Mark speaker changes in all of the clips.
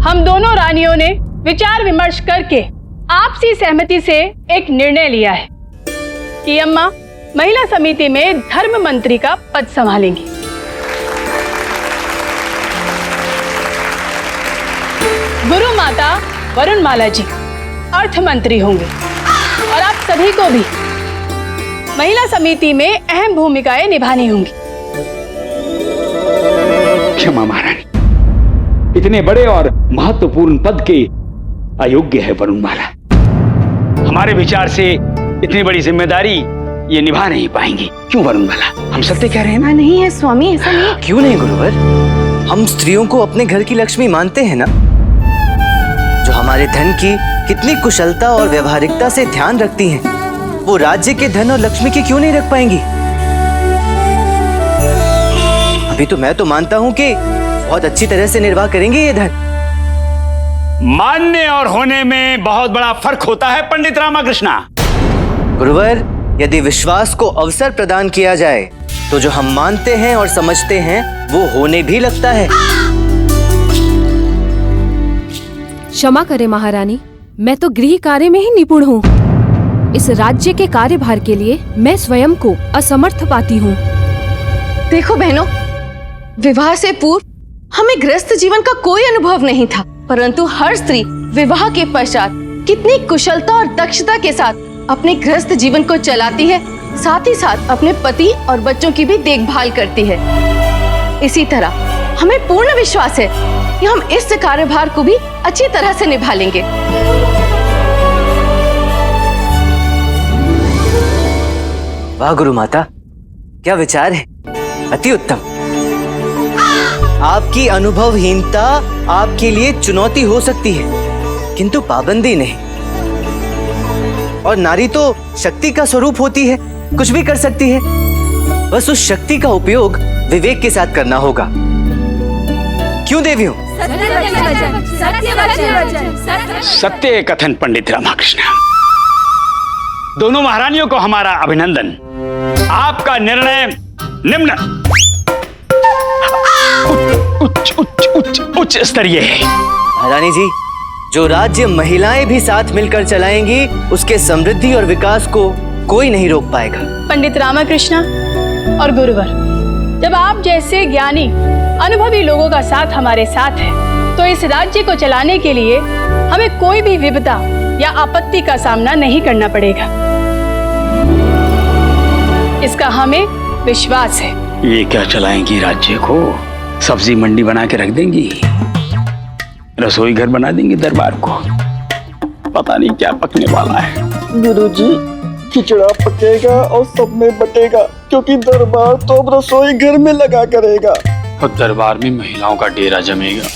Speaker 1: हम दोनों रानियों ने विचार विमर्श करके आपसी सहमति से एक निर्णय लिया है कि अम्मा महिला समिति में धर्म मंत्री का पद संभालेंगी। गुरु माता वरुणमाला जी अर्थ मंत्री होंगे और आप सभी को भी महिला समिति में अहम भूमिकाएं निभानी होंगी।
Speaker 2: क्षमा महारानी, इतने बड़े और महत्वपूर्ण पद के अयोग्य है वरुणमाला। हमारे विचार से इतनी बड़ी जिम्मेदारी ये निभा नहीं पाएंगी। क्यों वरुणमाला, हम सत्य कह रहे हैं ना?
Speaker 3: नहीं है स्वामी, ऐसा नहीं।
Speaker 4: क्यों नहीं गुरुवर, हम स्त्रियों को अपने घर की लक्ष्मी मानते हैं ना, जो हमारे धन की कितनी कुशलता और व्यवहारिकता से ध्यान रखती हैं, वो राज्य के धन और लक्ष्मी की क्यों नहीं रख पाएंगी? अभी तो मैं तो मानता हूँ कि बहुत अच्छी तरह से निर्वाह करेंगे ये धन।
Speaker 2: मानने और होने में बहुत बड़ा फर्क होता है पंडित रामाकृष्णा।
Speaker 4: गुरुवर, यदि विश्वास को अवसर प्रदान किया जाए तो जो हम मानते हैं और समझते हैं वो होने भी लगता है।
Speaker 5: क्षमा करें महारानी, मैं तो गृह कार्य में ही निपुण हूँ। इस राज्य के कार्यभार के लिए मैं स्वयं को असमर्थ पाती हूँ।
Speaker 3: देखो बहनों, विवाह से पूर्व हमें गृहस्थ जीवन का कोई अनुभव नहीं था, परंतु हर स्त्री विवाह के पश्चात कितनी कुशलता और दक्षता के साथ अपने गृहस्थ जीवन को चलाती है, साथ ही साथ अपने पति और बच्चों की भी देखभाल करती है। इसी तरह हमें पूर्ण विश्वास है कि हम इस कार्यभार को भी अच्छी तरह से निभा लेंगे।
Speaker 4: वाह गुरु माता, क्या विचार है, अति उत्तम। आपकी अनुभवहीनता आपके लिए चुनौती हो सकती है, किंतु पाबंदी नहीं। और नारी तो शक्ति का स्वरूप होती है, कुछ भी कर सकती है, बस उस शक्ति का उपयोग विवेक के साथ करना होगा। क्यों देवियों?
Speaker 2: सत्य कथन पंडित रामाकृष्ण। दोनों महारानियों को हमारा अभिनंदन। आपका निर्णय निम्न उच्च स्तरीय है।
Speaker 4: महारानी जी, जो राज्य महिलाएं भी साथ मिलकर चलाएंगी, उसके समृद्धि और विकास को कोई नहीं रोक पाएगा।
Speaker 1: पंडित रामाकृष्ण और गुरुवर, जब आप जैसे ज्ञानी अनुभवी लोगों का साथ हमारे साथ है, तो इस राज्य को चलाने के लिए हमें कोई भी विपदा या आपत्ति का सामना नहीं करना पड़ेगा। इसका हमें विश्वास है।
Speaker 2: ये क्या चलाएंगी राज्य को? सब्जी मंडी बना के रख देंगी, रसोई घर बना देंगी दरबार को, पता नहीं क्या पकने वाला है।
Speaker 6: गुरुजी, खिचड़ा पकेगा और सब में बटेगा, क्योंकि दरबार तो अब रसोई घर में लगा करेगा
Speaker 2: और दरबार में महिलाओं का डेरा जमेगा।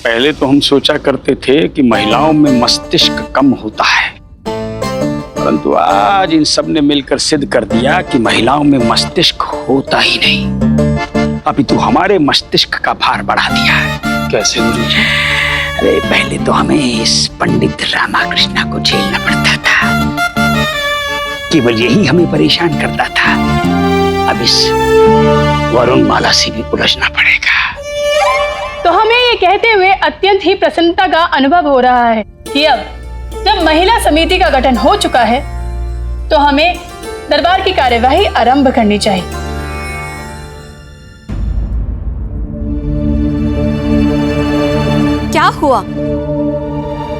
Speaker 2: पहले तो हम सोचा करते थे कि महिलाओं में मस्तिष्क कम होता है, परंतु आज इन सब ने मिलकर सिद्ध कर दिया कि महिलाओं में मस्तिष्क होता ही नहीं। अभी तो हमारे मस्तिष्क का भार बढ़ा दिया है। कैसे गुरुजी? अरे पहले तो हमें इस पंडित रामाकृष्ण को झेलना पड़ता था, केवल यही हमें परेशान करता था। अब इस वरुणमाला से भी उलझना पड़ेगा।
Speaker 1: तो हमें ये कहते हुए अत्यंत ही प्रसन्नता का अनुभव हो रहा है कि अब जब महिला समिति का गठन हो चुका है, तो हमें दरबार की कार्यवाही आरंभ करनी चाहिए।
Speaker 7: क्या हुआ?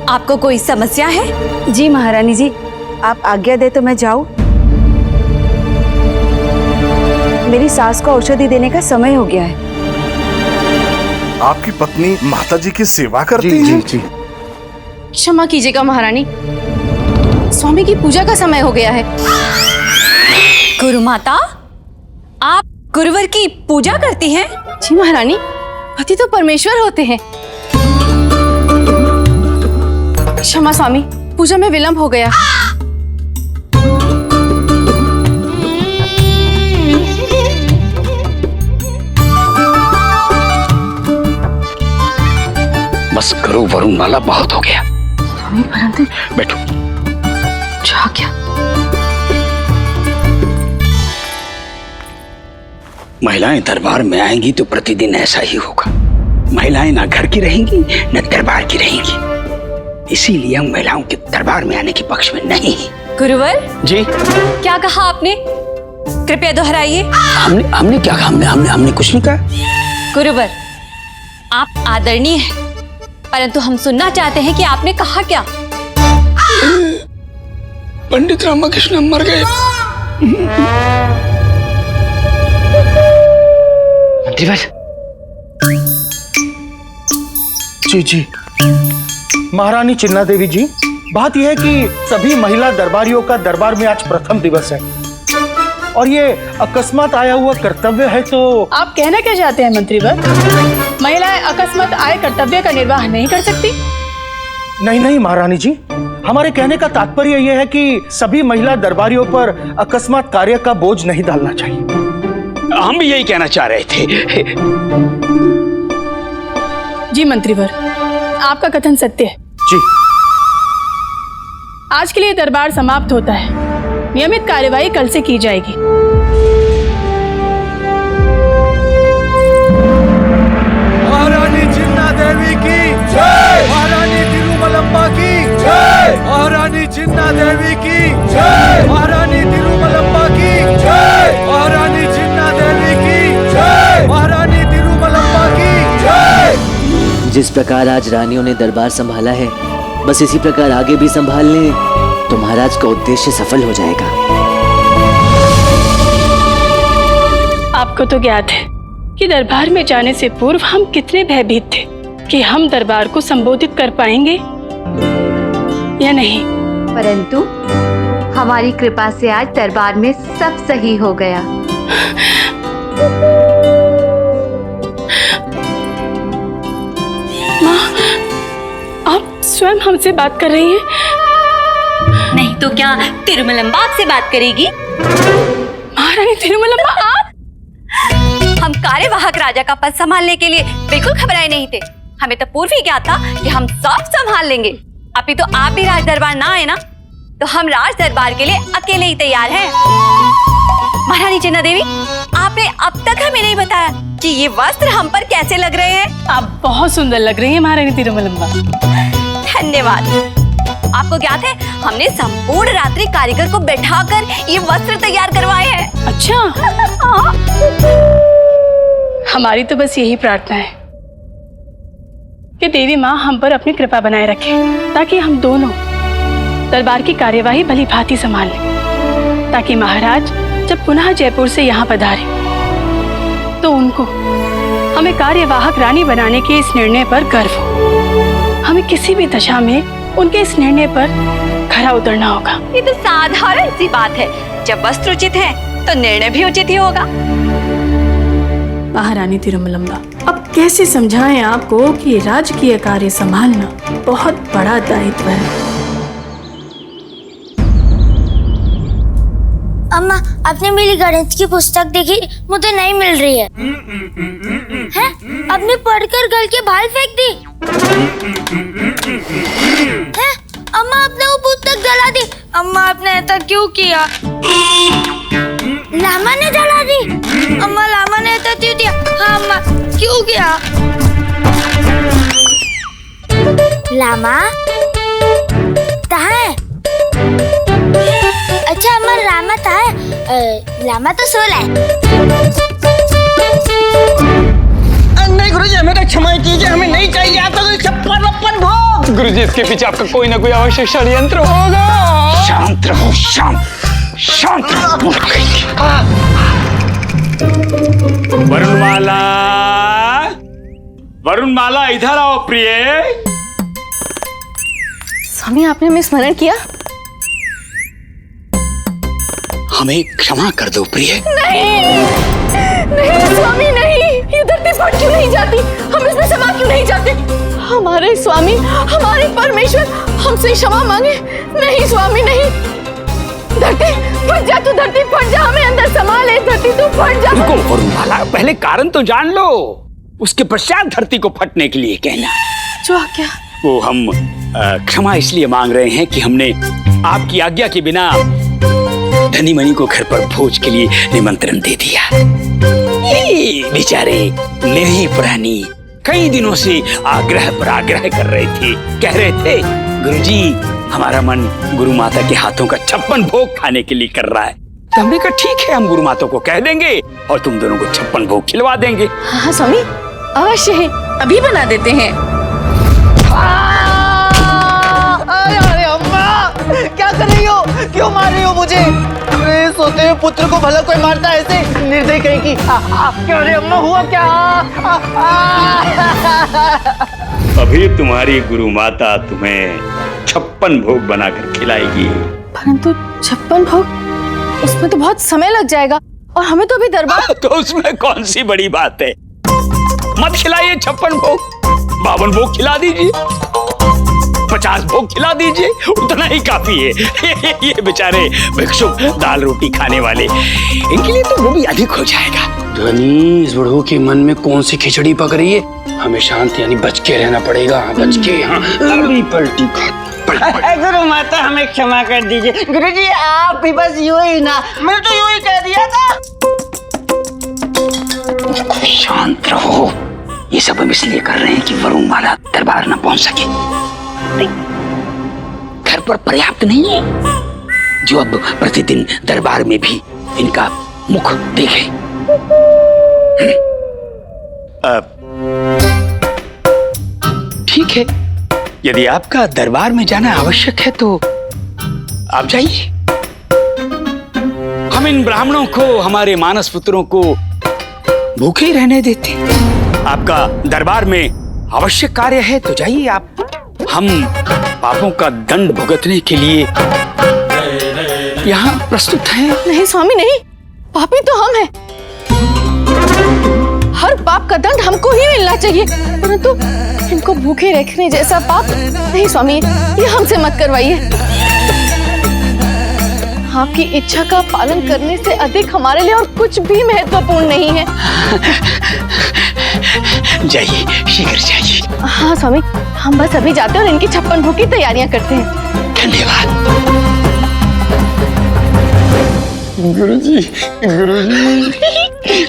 Speaker 7: आपको कोई समस्या है?
Speaker 3: जी महारानी जी, आप आज्ञा दे तो मैं जाऊं? मेरी सास को औषधि देने का समय हो गया है।
Speaker 8: आपकी पत्नी माता जी की सेवा करती है?
Speaker 4: जी।
Speaker 3: क्षमा कीजिएगा महारानी, स्वामी की पूजा का समय हो गया है।
Speaker 7: गुरु माता, आप गुरुवर की पूजा करती हैं?
Speaker 3: जी महारानी, पति तो परमेश्वर होते हैं। क्षमा स्वामी, पूजा में विलंब हो गया।
Speaker 2: बस करो वरुणमाला, बहुत हो गया।
Speaker 3: स्वामी परंतु
Speaker 2: बैठो।
Speaker 3: जा क्या?
Speaker 2: महिलाएं दरबार में आएंगी तो प्रतिदिन ऐसा ही होगा। महिलाएं ना घर की रहेंगी न दरबार की रहेंगी, इसीलिए हम महिलाओं के दरबार में आने के पक्ष में नहीं।
Speaker 7: गुरुवर
Speaker 2: जी
Speaker 7: क्या कहा आपने? कृपया दोहराइए।
Speaker 2: हमने क्या कहा? हमने कुछ नहीं कहा।
Speaker 7: गुरुवर आप आदरणीय हैं, परंतु हम सुनना चाहते हैं कि आपने कहा क्या।
Speaker 2: पंडित रामकृष्ण मर गए। मंत्रीवर।
Speaker 6: जी महारानी चिन्ना देवी जी, बात यह है कि सभी महिला दरबारियों का दरबार में आज प्रथम दिवस है और ये अकस्मात आया हुआ कर्तव्य है, तो
Speaker 1: आप कहना क्या चाहते हैं मंत्रीवर? महिलाएं अकस्मात आए कर्तव्य का निर्वाह नहीं कर सकती?
Speaker 6: नहीं महारानी जी, हमारे कहने का तात्पर्य यह है कि सभी महिला दरबारियों पर अकस्मात कार्य का बोझ नहीं डालना चाहिए।
Speaker 2: हम भी यही कहना चाह रहे थे।
Speaker 1: जी मंत्रीवर, आपका कथन सत्य है।
Speaker 6: जी
Speaker 1: आज के लिए दरबार समाप्त होता है। नियमित कार्यवाही कल से की जाएगी।
Speaker 9: महारानी चिन्ना देवी की जय, महारानी तिरुमलम्बा की जय, महारानी चिन्ना देवी की जय, महारानी तिरुमलम्बा की जय, महारानी चिन्ना देवी की जय, महारानी तिरुमलम्बा की जय।
Speaker 4: जिस प्रकार आज रानियों ने दरबार संभाला है, बस इसी प्रकार आगे भी संभाल लें तो महाराज का उद्देश्य सफल हो जाएगा।
Speaker 1: आपको तो ज्ञात है कि दरबार में जाने से पूर्व हम कितने भयभीत थे कि हम दरबार को संबोधित कर पाएंगे या नहीं।
Speaker 10: परंतु हमारी कृपा से आज दरबार में सब सही हो गया।
Speaker 1: माँ, आप स्वयं हमसे बात कर रही हैं?
Speaker 7: नहीं तो क्या तिरुमलम्बा से बात करेगी?
Speaker 1: महारानी तिरुमलम्बा, आप?
Speaker 7: हम कार्यवाहक राजा का पद संभालने के लिए बिल्कुल घबराए नहीं थे। हमें तो पूर्व ही क्या था कि हम सब संभाल लेंगे। अभी तो आप भी राज दरबार ना आए ना, तो हम राज दरबार के लिए अकेले ही तैयार हैं। महारानी चिन्ना देवी, आपने अब तक हमें नहीं बताया कि ये वस्त्र हम पर कैसे लग रहे हैं।
Speaker 1: आप बहुत सुंदर लग रही हैं महारानी तिरुमलम्बा।
Speaker 7: धन्यवाद। आपको ज्ञात है हमने संपूर्ण रात्रि कारीगर को बैठाकर ये वस्त्र तैयार करवाए हैं।
Speaker 1: अच्छा। हमारी तो बस यही प्रार्थना है कि देवी माँ हम पर अपनी कृपा बनाए रखे, ताकि हम दोनों दरबार की कार्यवाही भली भांति संभाल लें, ताकि महाराज जब पुनः जयपुर से यहाँ पधारे तो उनको हमें कार्यवाहक रानी बनाने के इस निर्णय पर गर्व हो। हमें किसी भी दशा में उनके इस निर्णय पर खरा उतरना होगा।
Speaker 7: ये तो साधारण सी बात है, जब वस्त्र उचित है तो निर्णय भी उचित ही होगा।
Speaker 1: महारानी तिरुमलम्बा, अब कैसे समझाएं आपको कि राजकीय कार्य संभालना बहुत बड़ा दायित्व है।
Speaker 11: अम्मा, आपने मेरी गणित की पुस्तक देखी? मुझे नहीं मिल रही है। हैं? आपने पढ़कर गल के बाहर फेंक दी। हैं? अम्मा, आपने वो पुस्तक जला दी। अम्मा, आपने ऐसा क्यों किया? लामा ने जला दी। अम्मा, लामा ने ऐसा क्यों किया? हाँ अम्मा, क्यों किया? लामा कहाँ है? अच्छा अम्मा, लामा कहाँ है? लामा तो सो रहा है।
Speaker 6: नहीं गुरुजी, हमें तो क्षमा कीजिए, हमें नहीं चाहिए आपका कोई छप्पन वप्पन भोग।
Speaker 2: गुरुजी, इसके पीछे आपका कोई ना कोई आवश्यक षड्यंत्र होगा। शांत रहो, शांत रहो। वरुणमाला, इधर आओ प्रिय।
Speaker 3: स्वामी, आपने हमें स्मरण किया?
Speaker 2: हमें क्षमा कर दो प्रिय।
Speaker 3: नहीं स्वामी, नहीं। ये धरती फट क्यों नहीं जाती? हम इसमें समा क्यों नहीं जाते? हमारे स्वामी, हमारे परमेश्वर हमसे क्षमा मांगे। नहीं स्वामी, नहीं। धरती फट जा, तू धरती फट जा, हमें अंदर समा ले। धरती तू फट जा।
Speaker 2: रुको वरुणमाला, पहले कारण तो जान लो, उसके पश्चात धरती को फटने के लिए कहना।
Speaker 3: जो क्या?
Speaker 2: वो हम क्षमा इसलिए मांग रहे हैं कि हमने आपकी आज्ञा के बिना धनी मणि को घर पर भोज के लिए निमंत्रण दे दिया। ये बेचारे मेरी पुरानी कई दिनों से आग्रह पर आग्रह कर रहे थे, कह रहे थे गुरुजी हमारा मन गुरु माता के हाथों का 56 भोग खाने के लिए कर रहा है। तो हमने कहा ठीक है, हम गुरु माता को कह देंगे और तुम दोनों को 56 भोग खिलवा देंगे।
Speaker 3: हाँ स्वामी, अवश्य है, अभी बना देते हैं।
Speaker 4: अरे अम्मा, क्या कर रही हो? क्यों मार रही हो मुझे? अरे सोते हुए पुत्र को भला कोई मारता है ऐसे? निर्दयी कहीं की। क्यों रे अम्मा, हुआ क्या?
Speaker 2: अभी तुम्हारी गुरु माता तुम्हें 56 भोग बनाकर खिलाएगी।
Speaker 3: परंतु 56 भोग, उसमें तो बहुत समय लग जाएगा और हमें तो अभी दरबार।
Speaker 2: तो उसमें कौन सी बड़ी बात है? मत खिलाइए 56 भोग, 52 भोग खिला दीजिए, 50 भोग खिला दीजिए, उतना ही काफी है। ये बेचारे भिक्षुक दाल रोटी खाने वाले, इनके लिए तो वो भी अधिक हो जाएगा। ध्वनि, इस बुढ़ऊ के मन में कौन सी खिचड़ी पक रही है? हमें शांत यानी बच के रहना पड़ेगा। बच के, हाँ अभी पलटी
Speaker 12: गुरु माता हमें क्षमा कर दीजिए। गुरुजी आप भी बस यूं ही ना, मैं तो यूं ही कह दिया था।
Speaker 2: शांत रहो, ये सब हम इसलिए कर रहे हैं कि वरुणमाला दरबार न पहुंच सके। घर पर पर्याप्त नहीं है जो अब प्रतिदिन दरबार में भी इनका मुख देखे। ठीक है, यदि आपका दरबार में जाना आवश्यक है तो आप जाइए। हम इन ब्राह्मणों को, हमारे मानस पुत्रों को भूखे ही रहने देते। आपका दरबार में आवश्यक कार्य है तो जाइए आप। हम पापों का दंड भुगतने के लिए यहाँ प्रस्तुत हैं।
Speaker 3: नहीं स्वामी नहीं, पापी तो हम हैं। हर पाप का दंड हमको ही मिलना चाहिए, परंतु इनको भूखे रखने जैसा पाप नहीं स्वामी, ये हमसे मत करवाइए। आपकी इच्छा का पालन करने से अधिक हमारे लिए और कुछ भी महत्वपूर्ण नहीं है।
Speaker 2: जाइए, शीघ्र जाइए।
Speaker 3: हाँ स्वामी, हम बस अभी जाते हैं और इनकी 56 भोग की तैयारियां करते हैं।
Speaker 2: धन्यवाद।
Speaker 9: गुरुजी, गुरुजी,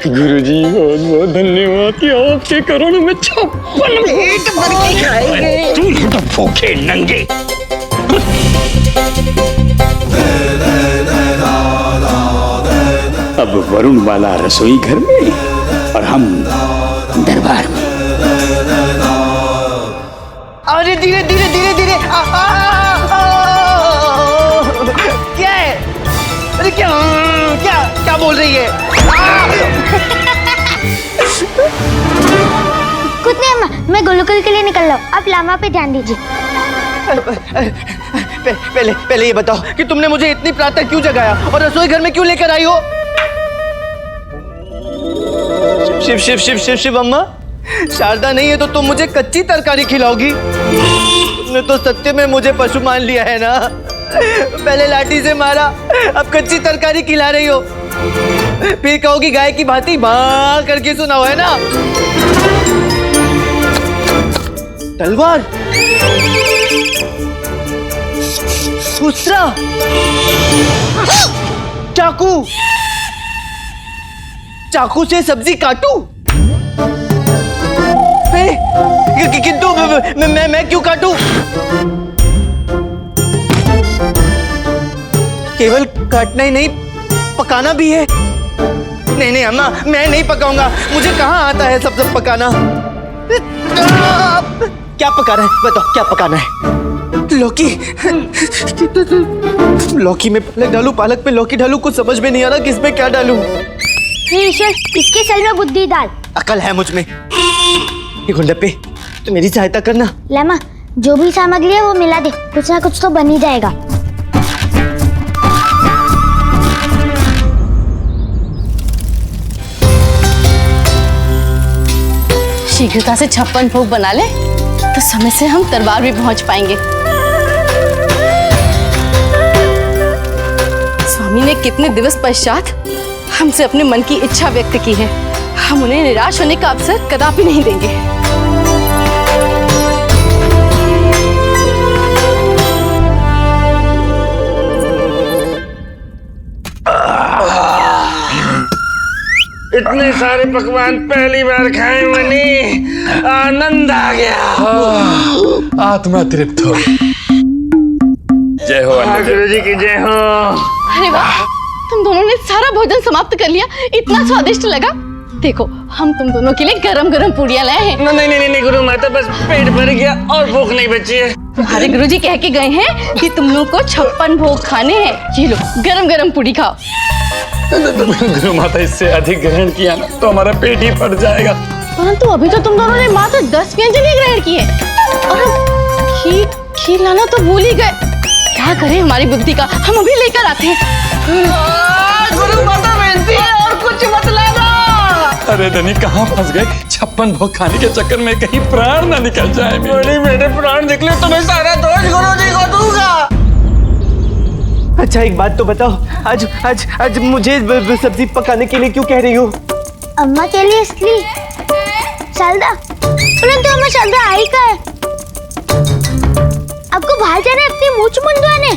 Speaker 9: गुरुजी बहुत बहुत धन्यवाद कि आपके करुणा में 56
Speaker 12: पेट भर के खाएंगे।
Speaker 2: तुम तो भूखे नंगे। अब वरुणमाला रसोई घर में और हम दरबार में।
Speaker 4: अरे धीरे धीरे धीरे धीरे। क्या है? अरे क्या क्या क्या बोल रही है?
Speaker 11: कुछ नहीं अम्मा, मैं गुलुकुल के लिए निकल रहा हूँ, आप लामा पे ध्यान दीजिए।
Speaker 4: पहले पहले ये बताओ कि तुमने मुझे इतनी प्रातः क्यों जगाया और रसोई घर में क्यों लेकर आई हो? शिव शिव शिव शिव शिव अम्मा, शारदा नहीं है तो तुम मुझे कच्ची तरकारी खिलाओगी? तुमने तो सत्य में मुझे पशु मान लिया है ना। पहले लाठी से मारा, अब कच्ची तरकारी खिला रही हो, फिर कहोगी गाय की भांति भां करके सुनाओ, है ना? तलवार, सूत्रा, चाकू, चाकू से सब्जी काटू? किंतु मैं क्यों काटूं? केवल काटना ही नहीं, पकाना भी है। नहीं नहीं अम्मा, मैं नहीं पकाऊंगा, मुझे कहाँ आता है सब पकाना। क्या पकाना है बताओ, क्या पकाना है? लौकी, लौकी में पालक डालूं, पालक में लौकी डालूं, कुछ समझ में नहीं आ रहा किसमें क्या डालूं।
Speaker 11: ईश्वर, इसके सर में बुद्धि डाल।
Speaker 4: अकल है मुझ में। ये गुंडप्पे, तो मेरी सहायता करना।
Speaker 11: लामा, जो भी सामग्री है वो मिला दे, कुछ ना कुछ तो बन ही जाएगा।
Speaker 3: शीघ्रता से 56 भोग बना ले तो समय से हम दरबार भी पहुंच पाएंगे। स्वामी ने कितने दिवस पश्चात हमसे अपने मन की इच्छा व्यक्त की है, हम उन्हें निराश होने का अवसर कदापि नहीं देंगे।
Speaker 9: इतने
Speaker 12: सारे पकवान पहली बार खाए मनी, आनंद आ गया।
Speaker 9: आत्मा तृप्त हो। जय हो
Speaker 12: गुरु जी की जय हो।
Speaker 3: अरे वाह, तुम दोनों ने सारा भोजन समाप्त कर लिया, इतना स्वादिष्ट लगा। देखो, हम तुम दोनों के लिए गरम गरम पूड़ियाँ लाए हैं।
Speaker 12: नहीं गुरु माता, बस पेट भर गया और भूख नहीं बची है।
Speaker 3: तुम्हारे गुरुजी कह के गए हैं कि तुम लोग को 56 भोग खाने हैं। ये लो, गरम गरम पूड़ी खाओ।
Speaker 9: गुरु माता, इससे अधिक ग्रहण किया ना तो हमारा पेट ही फट जाएगा।
Speaker 3: परंतु अभी तो तुम दोनों ने मात्र 10 व्यंजन ही ग्रहण किए और हम खीर लाना तो भूल ही गए। क्या करें हमारी बुद्धि का, हम अभी लेकर आते हैं।
Speaker 12: गुरु माता बेनती है, और कुछ मत लाना।
Speaker 9: अरे धनी, कहाँ फंस गए? 56 भोग खाने के चक्कर में कहीं प्राण ना निकल जाए।
Speaker 12: मेरे प्राण निकले तो मैं सारा दोष गुरु जी को दूंगा।
Speaker 4: अच्छा एक बात तो बताओ, आज मुझे सब्जी पकाने के लिए क्यों कह रही हो?
Speaker 11: अम्मा के लिए इसलिए। शारदा, परंतु अम्मा शारदा आई का है। आपको बाहर जाना है अपनी मूंछ मुंडवाने।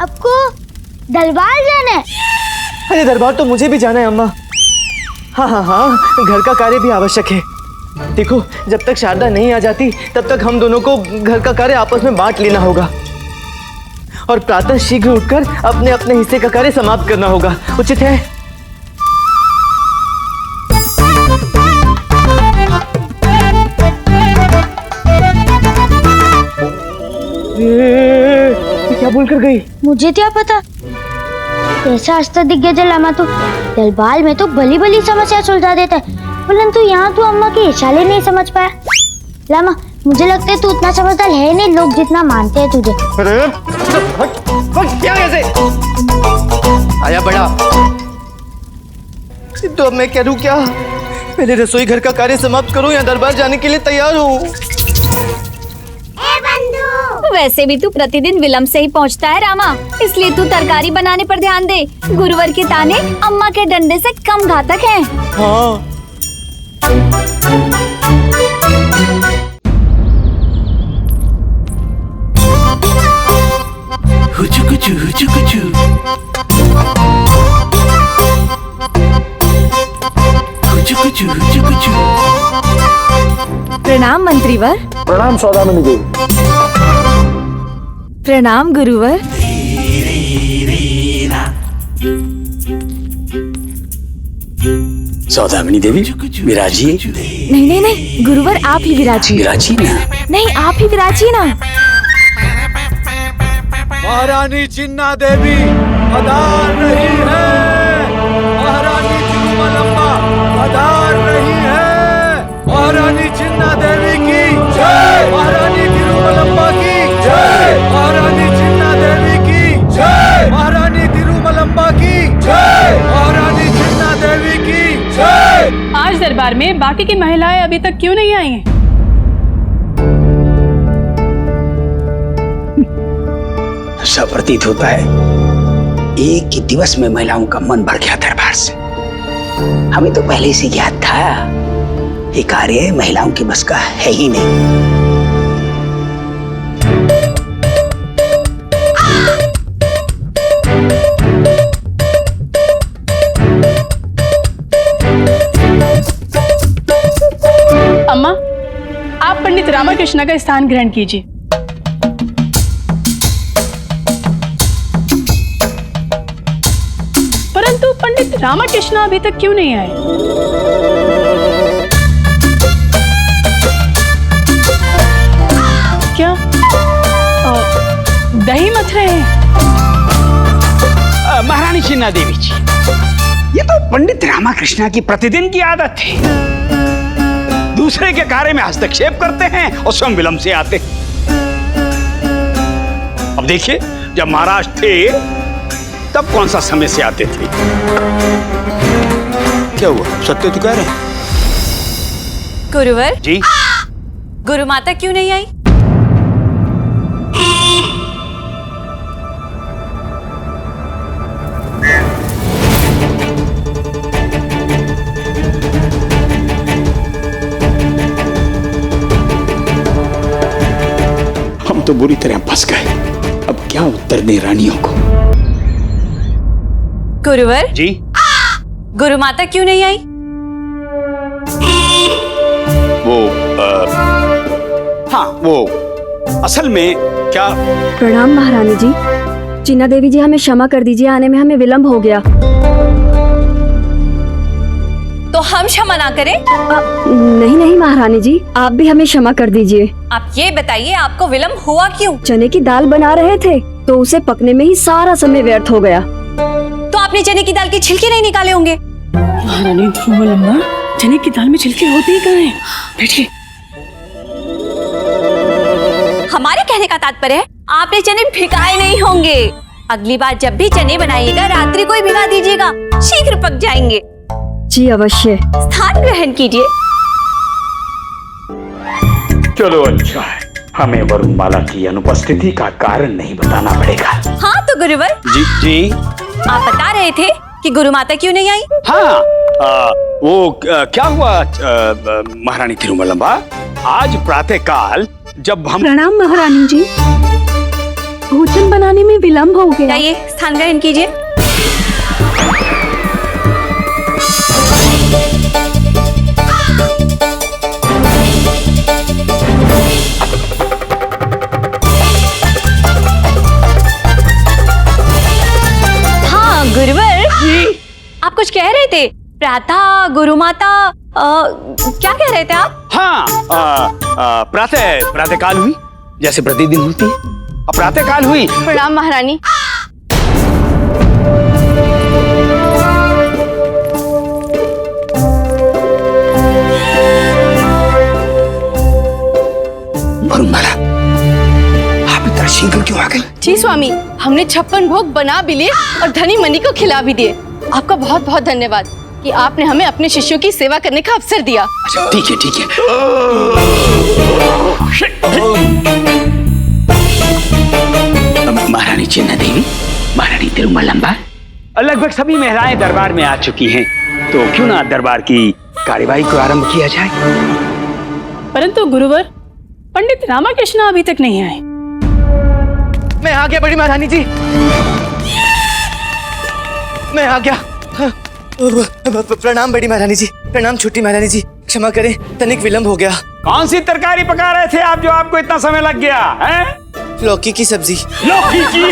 Speaker 11: आपको दरबार जाना है।
Speaker 4: अरे दरबार तो मुझे भी जाना है अम्मा। हाँ, घर का कार्य भी आवश्यक है। देखो, जब तक शारदा नहीं आ जाती तब तक हम दोनों को घर का कार्य आपस में बांट लेना होगा और प्रातः शीघ्र उठकर अपने अपने हिस्से का कार्य समाप्त करना होगा। उचित है? ये क्या बोलकर गई?
Speaker 11: मुझे क्या पता। ऐसा अष्ट दिग्गज लामा तो दरबार में तो भली भली समस्या सुलझा देता है, परंतु यहाँ तो अम्मा के इशारे नहीं समझ पाया। लामा, मुझे लगता है तू उतना समझदार है नहीं, लोग जितना मानते हैं तुझे।
Speaker 4: अरे क्या कैसे आया बड़ा? तो अब मैं करूँ क्या? पहले रसोई घर का कार्य समाप्त करूं या दरबार जाने के लिए तैयार हूँ?
Speaker 7: वैसे भी तू प्रतिदिन विलंब से ही पहुंचता है रामा, इसलिए तू तरकारी बनाने पर ध्यान दे। गुरुवर के ताने अम्मा के डंडे से कम घातक हैं।
Speaker 4: हाँ।
Speaker 9: हुचुकुचु हुचुकुचु। हुचुकुचु हुचुकुचु।
Speaker 5: प्रणाम मंत्रीवर।
Speaker 6: प्रणाम सौदामिनी देवी।
Speaker 5: प्रणाम गुरुवर।
Speaker 2: सौदामिनी देवी विराजिए।
Speaker 5: नहीं गुरुवर, आप ही विराजिए।
Speaker 2: विराजिए ना।
Speaker 5: नहीं, आप ही विराजिए ना।
Speaker 9: महारानी चिन्ना देवी पधार रही है। महारानी तिरुमलम्बा पधार रही है। महारानी चिन्ना देवी की जय। महारानी तिरुमलम्बा की जय। महारानी चिन्ना देवी की जय। महारानी तिरुमलम्बा की जय। महारानी चिन्ना देवी की जय।
Speaker 1: आज दरबार में बाकी की महिलाएं अभी तक क्यों नहीं आई हैं?
Speaker 2: ऐसा प्रतीत होता है एक ही दिवस में महिलाओं का मन भर गया दरबार से। हमें तो पहले से ज्ञात था ये कार्य महिलाओं के बस का है ही नहीं।
Speaker 1: अम्मा, आप पंडित रामाकृष्ण का स्थान ग्रहण कीजिए। परंतु पंडित रामाकृष्ण अभी तक क्यों नहीं आए? क्या दही मथ रहे हैं?
Speaker 2: महारानी चिन्ना देवी जी, ये तो पंडित रामाकृष्ण की प्रतिदिन की आदत है। दूसरे के कार्य में हस्तक्षेप करते हैं और स्वयं विलंब से आते। अब देखिए, जब महाराज थे तब कौन सा समय से आते थे। क्या हुआ? सत्य तो कह रहे हैं।
Speaker 7: गुरुवर
Speaker 2: जी,
Speaker 7: गुरु माता क्यों नहीं आई?
Speaker 2: हम तो बुरी तरह फंस गए। अब क्या उत्तर दे रानियों को?
Speaker 7: गुरुवर
Speaker 2: जी।
Speaker 7: गुरु माता क्यों नहीं आई?
Speaker 2: वो असल में क्या।
Speaker 13: प्रणाम महारानी जी। चिन्ना देवी जी, हमें क्षमा कर दीजिए, आने में हमें विलंब हो गया।
Speaker 7: तो हम क्षमा ना करें?
Speaker 13: नहीं नहीं महारानी जी, आप भी हमें क्षमा कर दीजिए।
Speaker 7: आप ये बताइए आपको विलंब हुआ क्यों?
Speaker 13: चने की दाल बना रहे थे तो उसे पकने में ही सारा समय व्यर्थ हो गया।
Speaker 7: तो आपने चने की दाल के छिलके नहीं निकाले होंगे?
Speaker 1: महारानी ध्रुवलंबा, चने की दाल में छिलके होते ही कहाँ हैं? बैठिए।
Speaker 7: हमारे कहने का तात्पर्य है आपने चने भिगाए नहीं होंगे। अगली बार जब भी चने बनाइएगा रात्रि को ही भिगा दीजिएगा, शीघ्र पक जाएंगे।
Speaker 13: जी अवश्य।
Speaker 7: स्थान ग्रहण कीजिए।
Speaker 2: चलो अच्छा है, हमें वरुणमाला की अनुपस्थिति का कारण नहीं बताना पड़ेगा।
Speaker 7: हाँ तो गुरुवर
Speaker 2: जी
Speaker 7: आप बता रहे थे कि गुरु माता क्यों नहीं आई?
Speaker 2: हाँ, क्या हुआ महारानी तिरुमलम्बा, आज प्रातःकाल जब हम।
Speaker 13: प्रणाम महारानी जी, भोजन बनाने में विलंब हो गया।
Speaker 7: जाइए स्थान ग्रहण कीजिए। हाँ गुरुवर, आप कुछ कह रहे थे। प्रातः गुरु माता क्या कह रहे थे आप?
Speaker 2: हाँ, प्रातःकाल हुई जैसे प्रतिदिन होती है। प्रातःकाल हुई।
Speaker 3: प्रणाम महारानी।
Speaker 2: वरुणमाला, आप इतना शीघ्र क्यों आ गई?
Speaker 3: जी स्वामी, हमने 56 भोग बना भी लिए और धनी मनी को खिला भी दिए। आपका बहुत बहुत धन्यवाद कि आपने हमें अपने शिष्यों की सेवा करने का अवसर दिया।
Speaker 2: अच्छा ठीक है ठीक है। महारानी चिन्ना देवी, महारानी तिरुमलम्बा, लगभग सभी महिलाएं दरबार में आ चुकी हैं, तो क्यों ना दरबार की कार्यवाही को आरंभ किया जाए।
Speaker 1: परंतु गुरुवर, पंडित रामाकृष्ण अभी तक नहीं आए।
Speaker 4: मैं आ गया बड़ी महारानी जी, मैं आ गया। प्रणाम बड़ी महारानी जी, प्रणाम छोटी महारानी जी, क्षमा करें तनिक विलंब हो गया।
Speaker 2: कौन सी तरकारी पका रहे थे आप जो आपको इतना समय लग गया है?
Speaker 4: लौकी की सब्जी।
Speaker 2: लौकी की।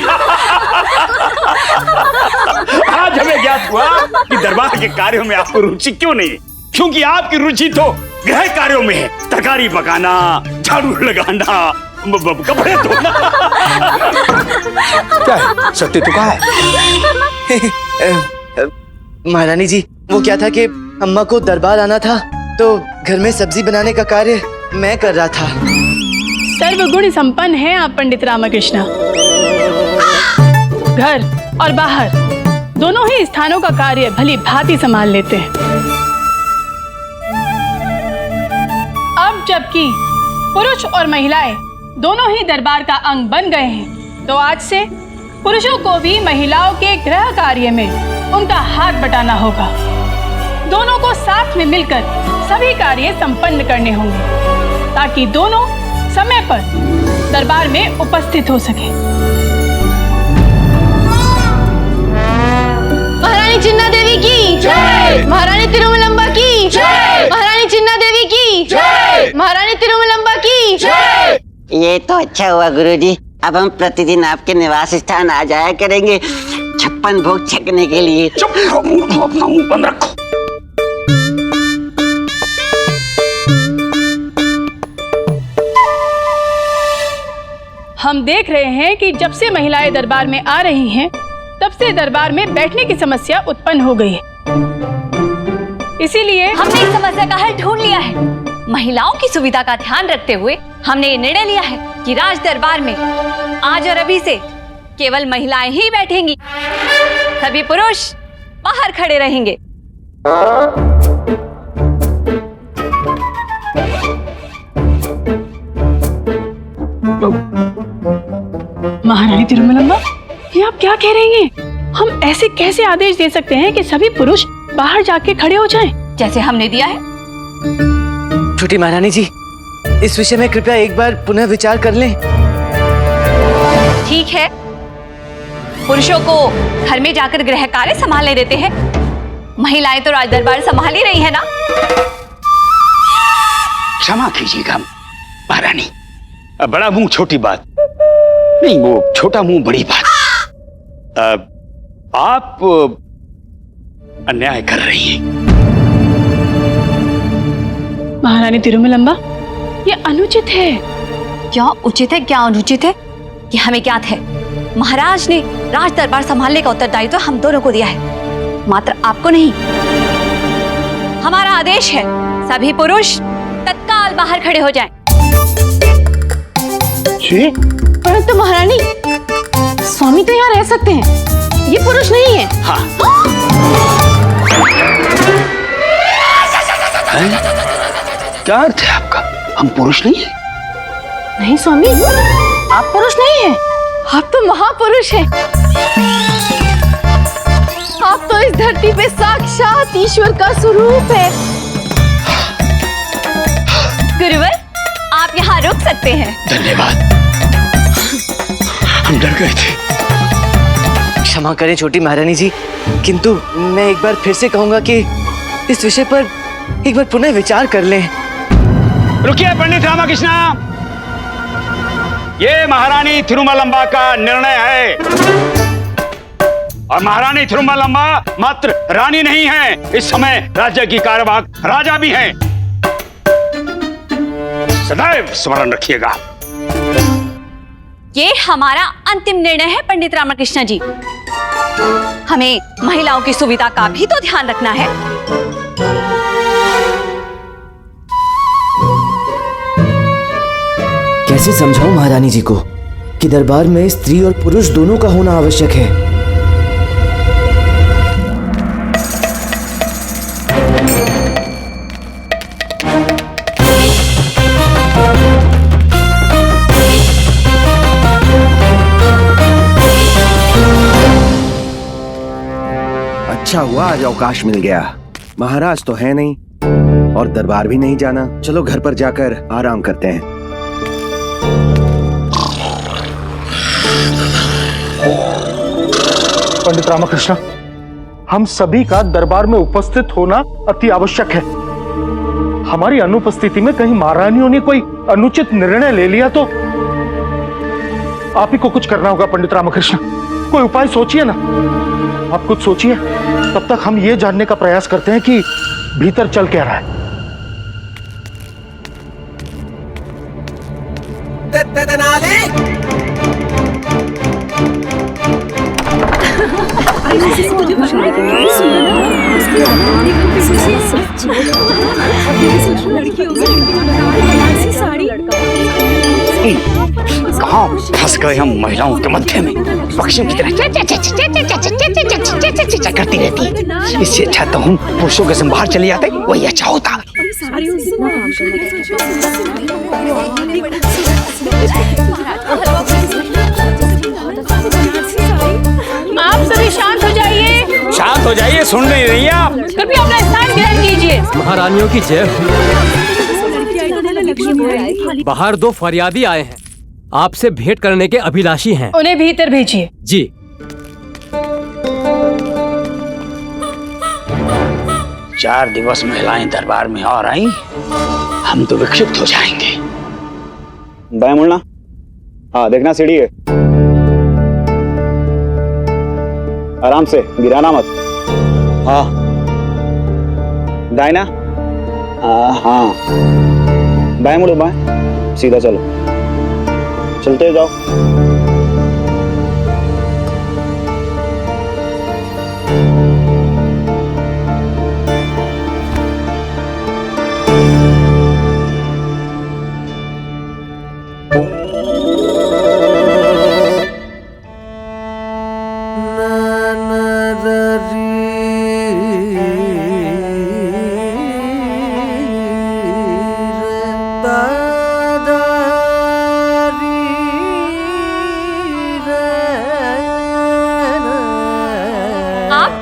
Speaker 2: आज हमें ज्ञात हुआ कि दरबार के कार्यों में आपको रुचि क्यों नहीं, क्योंकि आपकी रुचि तो गृह कार्यों में है। तरकारी पकाना, झाड़ू लगाना, कपड़े धोना। क्या है? सत्य तो कहा है।
Speaker 4: महारानी जी, वो क्या था कि अम्मा को दरबार आना था तो घर में सब्जी बनाने का कार्य मैं कर रहा था।
Speaker 1: सर्वगुण संपन्न हैं आप पंडित रामकृष्ण। घर और बाहर दोनों ही स्थानों का कार्य भली भांति संभाल लेते हैं। अब जबकि पुरुष और महिलाएं दोनों ही दरबार का अंग बन गए हैं, तो आज से पुरुषों को भी महिलाओं के गृह कार्य में उनका हाथ बटाना होगा। दोनों को साथ में मिलकर सभी कार्य संपन्न करने होंगे ताकि दोनों समय पर दरबार में उपस्थित हो सके।
Speaker 3: महारानी चिन्ना देवी की जय। महारानी तिरुमलम्बा की जय। महारानी चिन्ना देवी की जय। महारानी तिरुमलम्बा की जय।
Speaker 12: ये तो अच्छा हुआ गुरुजी, अब हम प्रतिदिन आपके निवास स्थान आ जाया करेंगे 56 भोग छकने के लिए।
Speaker 2: चुप रहो, अपना मुंह बंद रखो।
Speaker 1: हम देख रहे हैं कि जब से महिलाएं दरबार में आ रही हैं, तब से दरबार में बैठने की समस्या उत्पन्न हो गई है। इसीलिए
Speaker 7: हमने इस समस्या का हल ढूंढ लिया है। महिलाओं की सुविधा का ध्यान रखते हुए हमने ये निर्णय लिया है कि राज दरबार में आज और अभी से केवल महिलाएं ही बैठेंगी, सभी पुरुष बाहर खड़े रहेंगे।
Speaker 1: महारानी तिरुमलम्बा, ये आप क्या कह रही हैं? हम ऐसे कैसे आदेश दे सकते हैं कि सभी पुरुष बाहर जाके खड़े हो जाएं,
Speaker 7: जैसे हमने दिया है?
Speaker 4: छोटी महारानी जी, इस विषय में कृपया एक बार पुनः विचार कर लें।
Speaker 7: ठीक है, पुरुषों को घर में जाकर गृह कार्य संभालने देते हैं। महिलाएं तो राज दरबार संभाल ही रही है ना।
Speaker 2: क्षमा कीजिएगा महारानी, बड़ा मुंह छोटी बात नहीं, वो छोटा मुंह बड़ी बात। आप अन्याय कर रही हैं।
Speaker 1: महारानी तिरुमलम्बा, ये अनुचित है।
Speaker 7: क्या उचित है क्या अनुचित है ये हमें ज्ञात है। महाराज ने राज दरबार संभालने का उत्तरदायित्व हम दोनों को दिया है, मात्र आपको नहीं। हमारा आदेश है सभी पुरुष तत्काल बाहर खड़े हो जाएं।
Speaker 6: जी?
Speaker 3: परंतु महारानी, स्वामी तो यहाँ रह सकते हैं, ये पुरुष नहीं है।
Speaker 2: हाँ। क्या अर्थ है आपका? हम पुरुष नहीं है?
Speaker 3: नहीं स्वामी, आप पुरुष नहीं हैं, आप तो महापुरुष हैं। आप तो इस धरती पे साक्षात ईश्वर का स्वरूप है।
Speaker 7: गुरुवर, आप यहाँ रुक सकते हैं।
Speaker 2: धन्यवाद, हम डर गए थे।
Speaker 4: क्षमा करें छोटी महारानी जी, किंतु मैं एक बार फिर से कहूंगा कि इस विषय पर एक बार पुनः विचार कर लें।
Speaker 2: रुकिए पंडित रामकृष्ण, ये महारानी तिरुमलम्बा का निर्णय है और महारानी तिरुमलम्बा मात्र रानी नहीं है, इस समय राज्य की कार्यवाहक राजा भी हैं। सदैव स्मरण रखिएगा।
Speaker 7: ये हमारा अंतिम निर्णय है पंडित रामकृष्ण जी। हमें महिलाओं की सुविधा का भी तो ध्यान रखना है।
Speaker 4: कैसे समझाऊं महारानी जी को कि दरबार में स्त्री और पुरुष दोनों का होना आवश्यक है।
Speaker 14: अच्छा हुआ आज अवकाश मिल गया। महाराज तो है नहीं और दरबार भी नहीं जाना। चलो घर पर जाकर आराम करते हैं।
Speaker 6: पंडित रामकृष्ण, हम सभी का दरबार में उपस्थित होना अति आवश्यक है। हमारी अनुपस्थिति में कहीं महारानियों ने कोई अनुचित निर्णय ले लिया तो आप ही को कुछ करना होगा। पंडित रामकृष्ण, कोई उपाय सोचिए ना। आप कुछ सोचिए, तब तक हम ये जानने का प्रयास करते हैं कि भीतर चल क्या रहा है।
Speaker 2: कहाँ फंस गए हम महिलाओं के मध्य में, पक्षियों की तरह करती रहती है। इससे अच्छा तो हम पुरुषों के संग बाहर चले जाते, वही अच्छा होता।
Speaker 1: आप सभी शांत हो जाइए।
Speaker 2: शांत हो जाइए, सुन नहीं रही आप?
Speaker 1: कृपया अपना स्थान ग्रहण कीजिए।
Speaker 15: महारानियों की जय हो। बाहर दो फरियादी आए हैं, आपसे भेंट करने के अभिलाषी हैं।
Speaker 1: उन्हें भीतर भेजिए।
Speaker 15: जी।
Speaker 2: चार दिवस महिलाएं दरबार में और आई, हम तो विक्षिप्त हो जाएंगे।
Speaker 16: दाएं मुड़ना। हाँ देखना, सीढ़ी है, आराम से, गिराना मत। हाँ दाएं ना। हाँ बाएं मुड़ो, बाएं, सीधा चलो, चलते जाओ।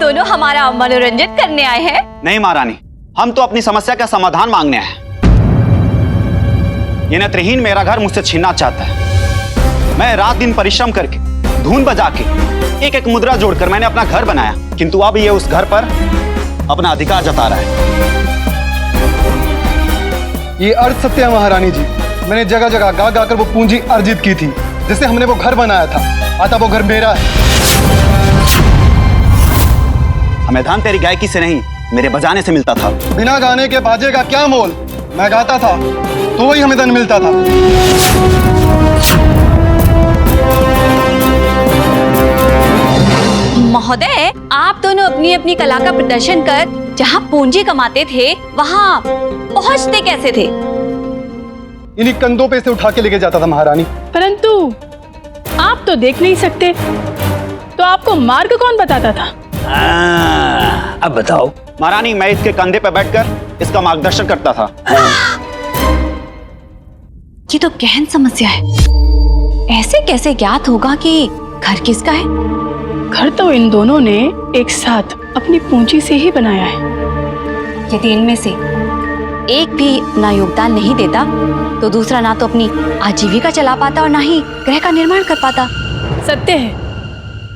Speaker 7: दोनों हमारा मनोरंजन करने आए हैं?
Speaker 16: नहीं महारानी, हम तो अपनी समस्या का समाधान मांगने आए हैं। ये नेत्रहीन मेरा घर मुझसे छीनना चाहता है। मैं रात दिन परिश्रम करके धुन बजा के, एक एक मुद्रा जोड़कर मैंने अपना घर बनाया, किंतु अब ये उस घर पर अपना अधिकार जता रहा है।
Speaker 17: ये अर्थ सत्य है महारानी जी। मैंने जगह जगह गा गा कर वो पूंजी अर्जित की थी जिससे हमने वो घर बनाया था। आता वो घर मेरा है।
Speaker 16: हमें धान तेरी गायकी से नहीं, मेरे बजाने से मिलता था।
Speaker 17: बिना गाने के बाजे का क्या मोल? मैं गाता था तो वही हमें धन मिलता था।
Speaker 7: महोदय, आप दोनों अपनी अपनी कला का प्रदर्शन कर जहाँ पूंजी कमाते थे वहाँ पहुँचते कैसे थे?
Speaker 17: इन्हीं कंधों पे से उठा के लेके जाता था महारानी।
Speaker 1: परंतु आप तो देख नहीं सकते, तो आपको मार्ग कौन बताता था?
Speaker 16: अब बताओ। महारानी, मैं इसके कंधे पर बैठकर इसका मार्गदर्शन करता था।
Speaker 7: ये तो गहन समस्या है। ऐसे कैसे ज्ञात होगा कि घर किसका है?
Speaker 1: घर तो इन दोनों ने एक साथ अपनी पूंजी से ही बनाया है।
Speaker 7: यदि इनमें से एक भी अपना योगदान नहीं देता तो दूसरा ना तो अपनी आजीविका चला पाता और ना ही ग्रह का निर्माण कर पाता।
Speaker 1: सत्य है,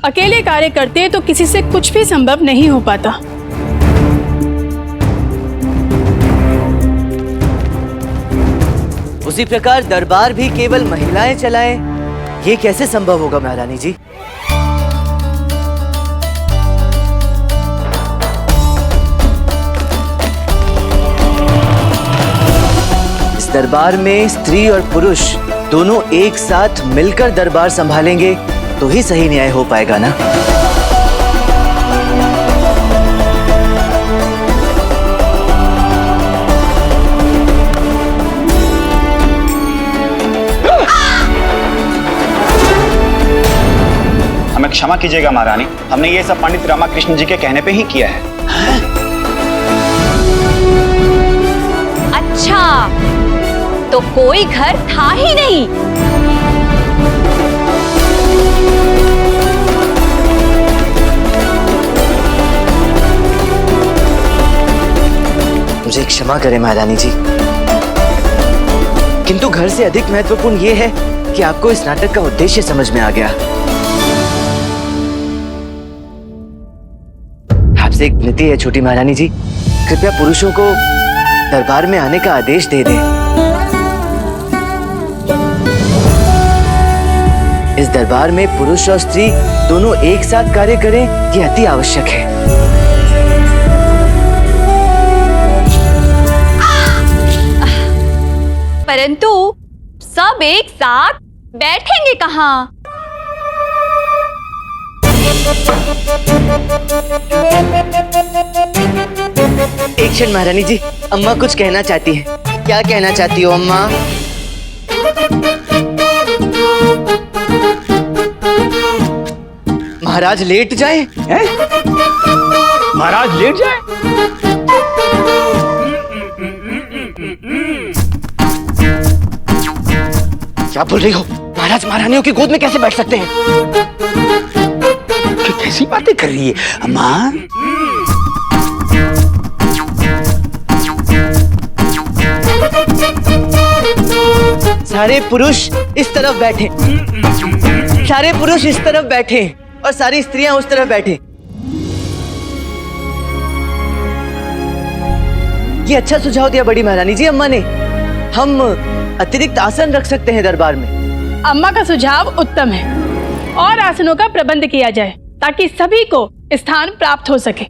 Speaker 1: अकेले कार्य करते तो किसी से कुछ भी संभव नहीं हो पाता।
Speaker 4: उसी प्रकार दरबार भी केवल महिलाएं चलाएं, ये कैसे संभव होगा महारानी जी? इस दरबार में स्त्री और पुरुष दोनों एक साथ मिलकर दरबार संभालेंगे तो ही सही न्याय हो पाएगा ना।
Speaker 16: हमें क्षमा कीजिएगा महारानी, हमने ये सब पंडित रामाकृष्ण जी के कहने पे ही किया है।
Speaker 7: अच्छा, तो कोई घर था ही नहीं।
Speaker 4: मुझे क्षमा करें महारानी जी, किंतु घर से अधिक महत्वपूर्ण ये है कि आपको इस नाटक का उद्देश्य समझ में आ गया। आपसे एक विनती है छोटी महारानी जी, कृपया पुरुषों को दरबार में आने का आदेश दे दें। इस दरबार में पुरुष और स्त्री दोनों एक साथ कार्य करें, ये अति आवश्यक है।
Speaker 7: परंतु सब एक साथ बैठेंगे कहाँ?
Speaker 4: एक क्षण महारानी जी, अम्मा कुछ कहना चाहती हैं। क्या कहना चाहती हो अम्मा? महाराज लेट जाए?
Speaker 2: महाराज लेट जाए?
Speaker 4: क्या बोल रही हो? महाराज महारानियों की गोद में कैसे बैठ सकते हैं?
Speaker 2: कैसी बातें कर रही है अम्मा?
Speaker 4: सारे पुरुष इस तरफ बैठे, सारे पुरुष इस तरफ बैठे और सारी स्त्रियां उस तरफ बैठे। ये अच्छा सुझाव दिया बड़ी महारानी जी अम्मा ने। हम अतिरिक्त आसन रख सकते हैं दरबार में।
Speaker 1: अम्मा का सुझाव उत्तम है, और आसनों का प्रबंध किया जाए ताकि सभी को स्थान प्राप्त हो सके।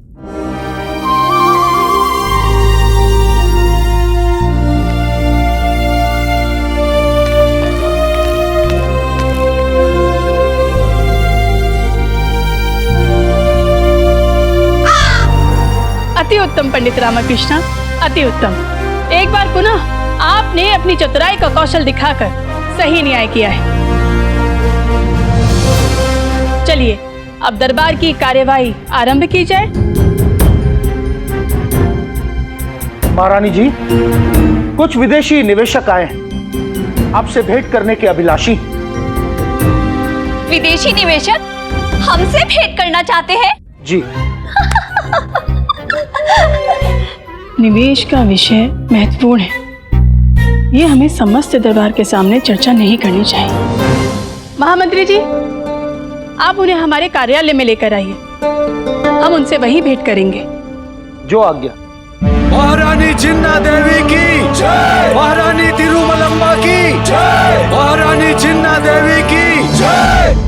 Speaker 1: अति उत्तम पंडित रामकृष्ण, अति उत्तम। एक बार पुनः आपने अपनी चतुराई का कौशल दिखाकर सही न्याय किया है। चलिए अब दरबार की कार्यवाही आरंभ की जाए।
Speaker 6: महारानी जी, कुछ विदेशी निवेशक आए हैं, आपसे भेंट करने के अभिलाषी।
Speaker 7: विदेशी निवेशक हमसे भेंट करना चाहते हैं?
Speaker 6: जी।
Speaker 1: निवेश का विषय महत्वपूर्ण है, ये हमें समस्त दरबार के सामने चर्चा नहीं करनी चाहिए। महामंत्री जी, आप उन्हें हमारे कार्यालय में लेकर आइए, हम उनसे वहीं भेंट करेंगे।
Speaker 6: जो आज्ञा।
Speaker 9: महारानी चिन्ना देवी की जय, महारानी तिरुमलम्बा की जय, महारानी चिन्ना देवी की जय।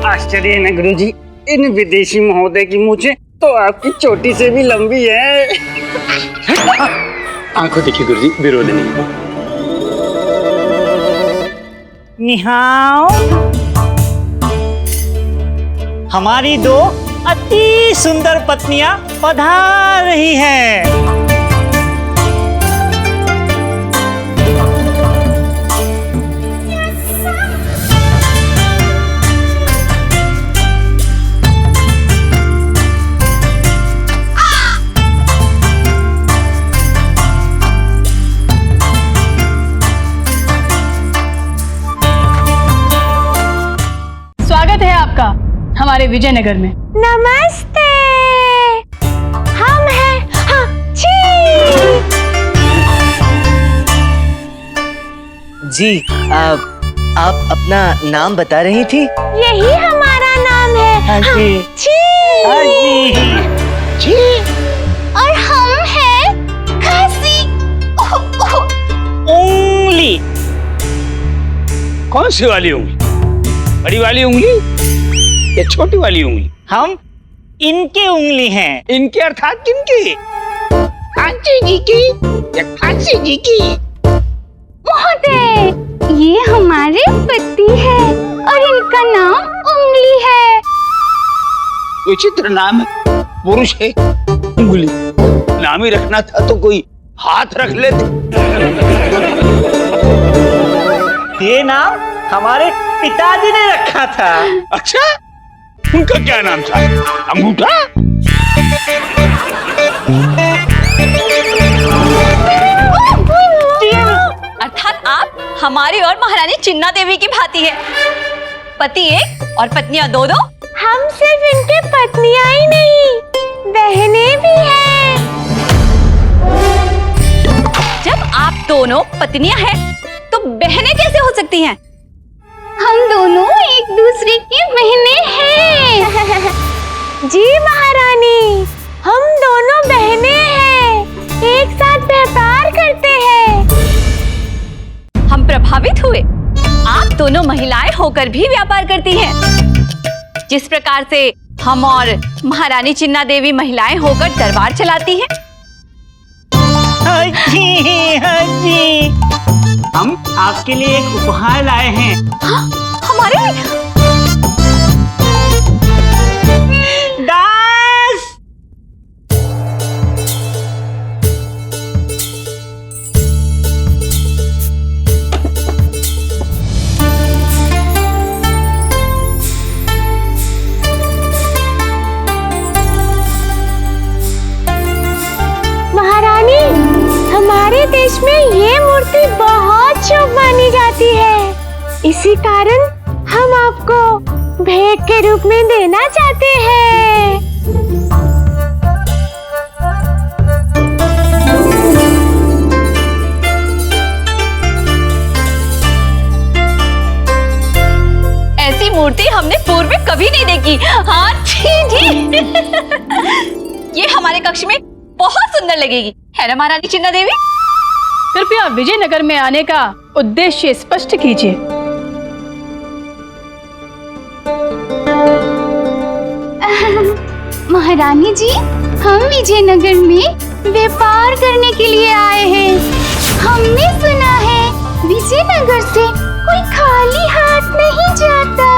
Speaker 12: आश्चर्य है ना गुरुजी, इन विदेशी महोदय की मूछें तो आपकी चोटी से भी लंबी है।
Speaker 2: आंखों देखिए गुरुजी, विरोध नहीं।
Speaker 12: निहाओ, हमारी दो अति सुंदर पत्नियां पधार रही हैं।
Speaker 1: स्वागत है आपका हमारे विजयनगर में।
Speaker 11: नमस्ते। हम हैं
Speaker 4: जी, आप अपना नाम बता रही थी?
Speaker 11: यही हमारा नाम है।
Speaker 12: हाँ जी। हाँ जी।
Speaker 11: और हम हैं खासी
Speaker 12: उंगली।
Speaker 2: कौन सी वाली उंगली? बड़ी वाली उंगली या छोटी वाली उंगली?
Speaker 12: हम इनके उंगली हैं।
Speaker 2: इनके अर्थात किनकी? खांसी जी की या खांसी जी की?
Speaker 11: महोदय, ये हमारे पति है और इनका नाम उंगली है।
Speaker 2: विचित्र नाम है, पुरुष है उंगली। नाम ही रखना था तो कोई हाथ रख लेते।
Speaker 12: ये नाम हमारे पिताजी ने रखा था।
Speaker 2: अच्छा, उनका क्या नाम था? अंगूठा?
Speaker 7: अर्थात आप हमारी और महारानी चिन्ना देवी की भांति है, पति एक और पत्नियां दो दो।
Speaker 11: हम सिर्फ इनके पत्नियां ही नहीं, बहनें भी हैं।
Speaker 7: जब आप दोनों पत्नियां हैं, तो बहनें कैसे हो सकती हैं?
Speaker 11: हम दोनों एक दूसरे की बहनें हैं। जी महारानी, हम दोनों बहनें हैं, एक साथ व्यापार करते हैं।
Speaker 7: हम प्रभावित हुए। आप दोनों महिलाएं होकर भी व्यापार करती हैं। जिस प्रकार से हम और महारानी चिन्ना देवी महिलाएं होकर दरबार चलाती हैं।
Speaker 12: हाँ जी। हम आपके लिए एक उपहार लाए हैं।
Speaker 7: हाँ, हमारे लिए?
Speaker 12: दास।
Speaker 11: महारानी, हमारे देश में ये मूर्ति बहुत शुभ मानी जाती है। इसी कारण हम आपको भेंट के रूप में देना चाहते हैं।
Speaker 7: ऐसी मूर्ति हमने पूर्व में कभी नहीं देखी। हाँ जी। ये हमारे कक्ष में बहुत सुंदर लगेगी, है ना महारानी चिन्ना देवी?
Speaker 1: कृपया विजयनगर में आने का उद्देश्य स्पष्ट कीजिए।
Speaker 11: महारानी जी, हम विजयनगर में व्यापार करने के लिए आए हैं। हमने सुना है विजयनगर से कोई खाली हाथ नहीं जाता,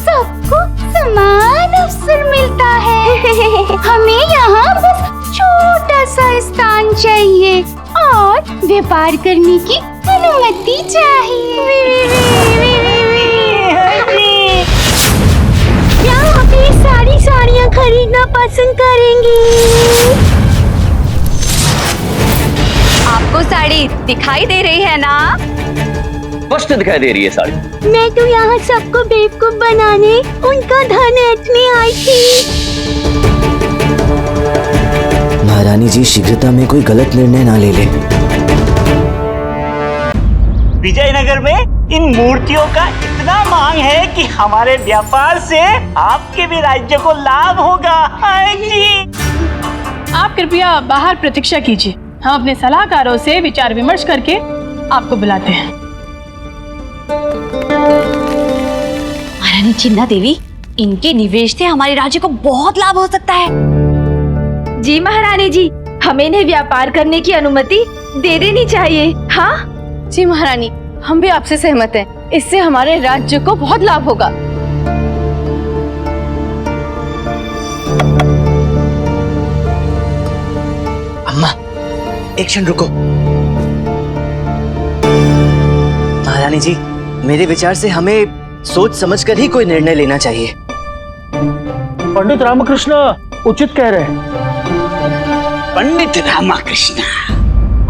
Speaker 11: सबको समान अवसर मिलता है। हमें यहाँ बस छोटा सा स्थान चाहिए और व्यापार करने की अनुमति चाहिए। क्या आप ये सारी साड़ियाँ खरीदना पसंद करेंगी?
Speaker 7: आपको साड़ी दिखाई दे रही है ना?
Speaker 18: स्पष्ट दिखाई दे रही है साड़ी।
Speaker 11: मैं तो यहाँ सबको बेवकूफ बनाने उनका धन ऐंठने आई थी।
Speaker 4: महारानी जी शीघ्रता में कोई गलत निर्णय ना ले ले।
Speaker 12: विजयनगर में इन मूर्तियों का इतना मांग है कि हमारे व्यापार से आपके भी राज्य को लाभ होगा। हाय जी,
Speaker 1: आप कृपया बाहर प्रतीक्षा कीजिए, हम अपने सलाहकारों से विचार विमर्श करके आपको बुलाते हैं।
Speaker 7: महारानी चिन्ना देवी, इनके निवेश से हमारे राज्य को बहुत लाभ हो सकता है।
Speaker 3: जी महारानी जी, हमें इन्हें व्यापार करने की अनुमति दे देनी चाहिए। हाँ जी महारानी, हम भी आपसे सहमत हैं। इससे हमारे राज्य को बहुत लाभ होगा।
Speaker 4: अम्मा, एक क्षण रुको। महारानी जी, मेरे विचार से हमें सोच समझकर ही कोई निर्णय लेना चाहिए।
Speaker 6: पंडित रामकृष्ण उचित कह रहे हैं।
Speaker 2: पंडित रामकृष्ण,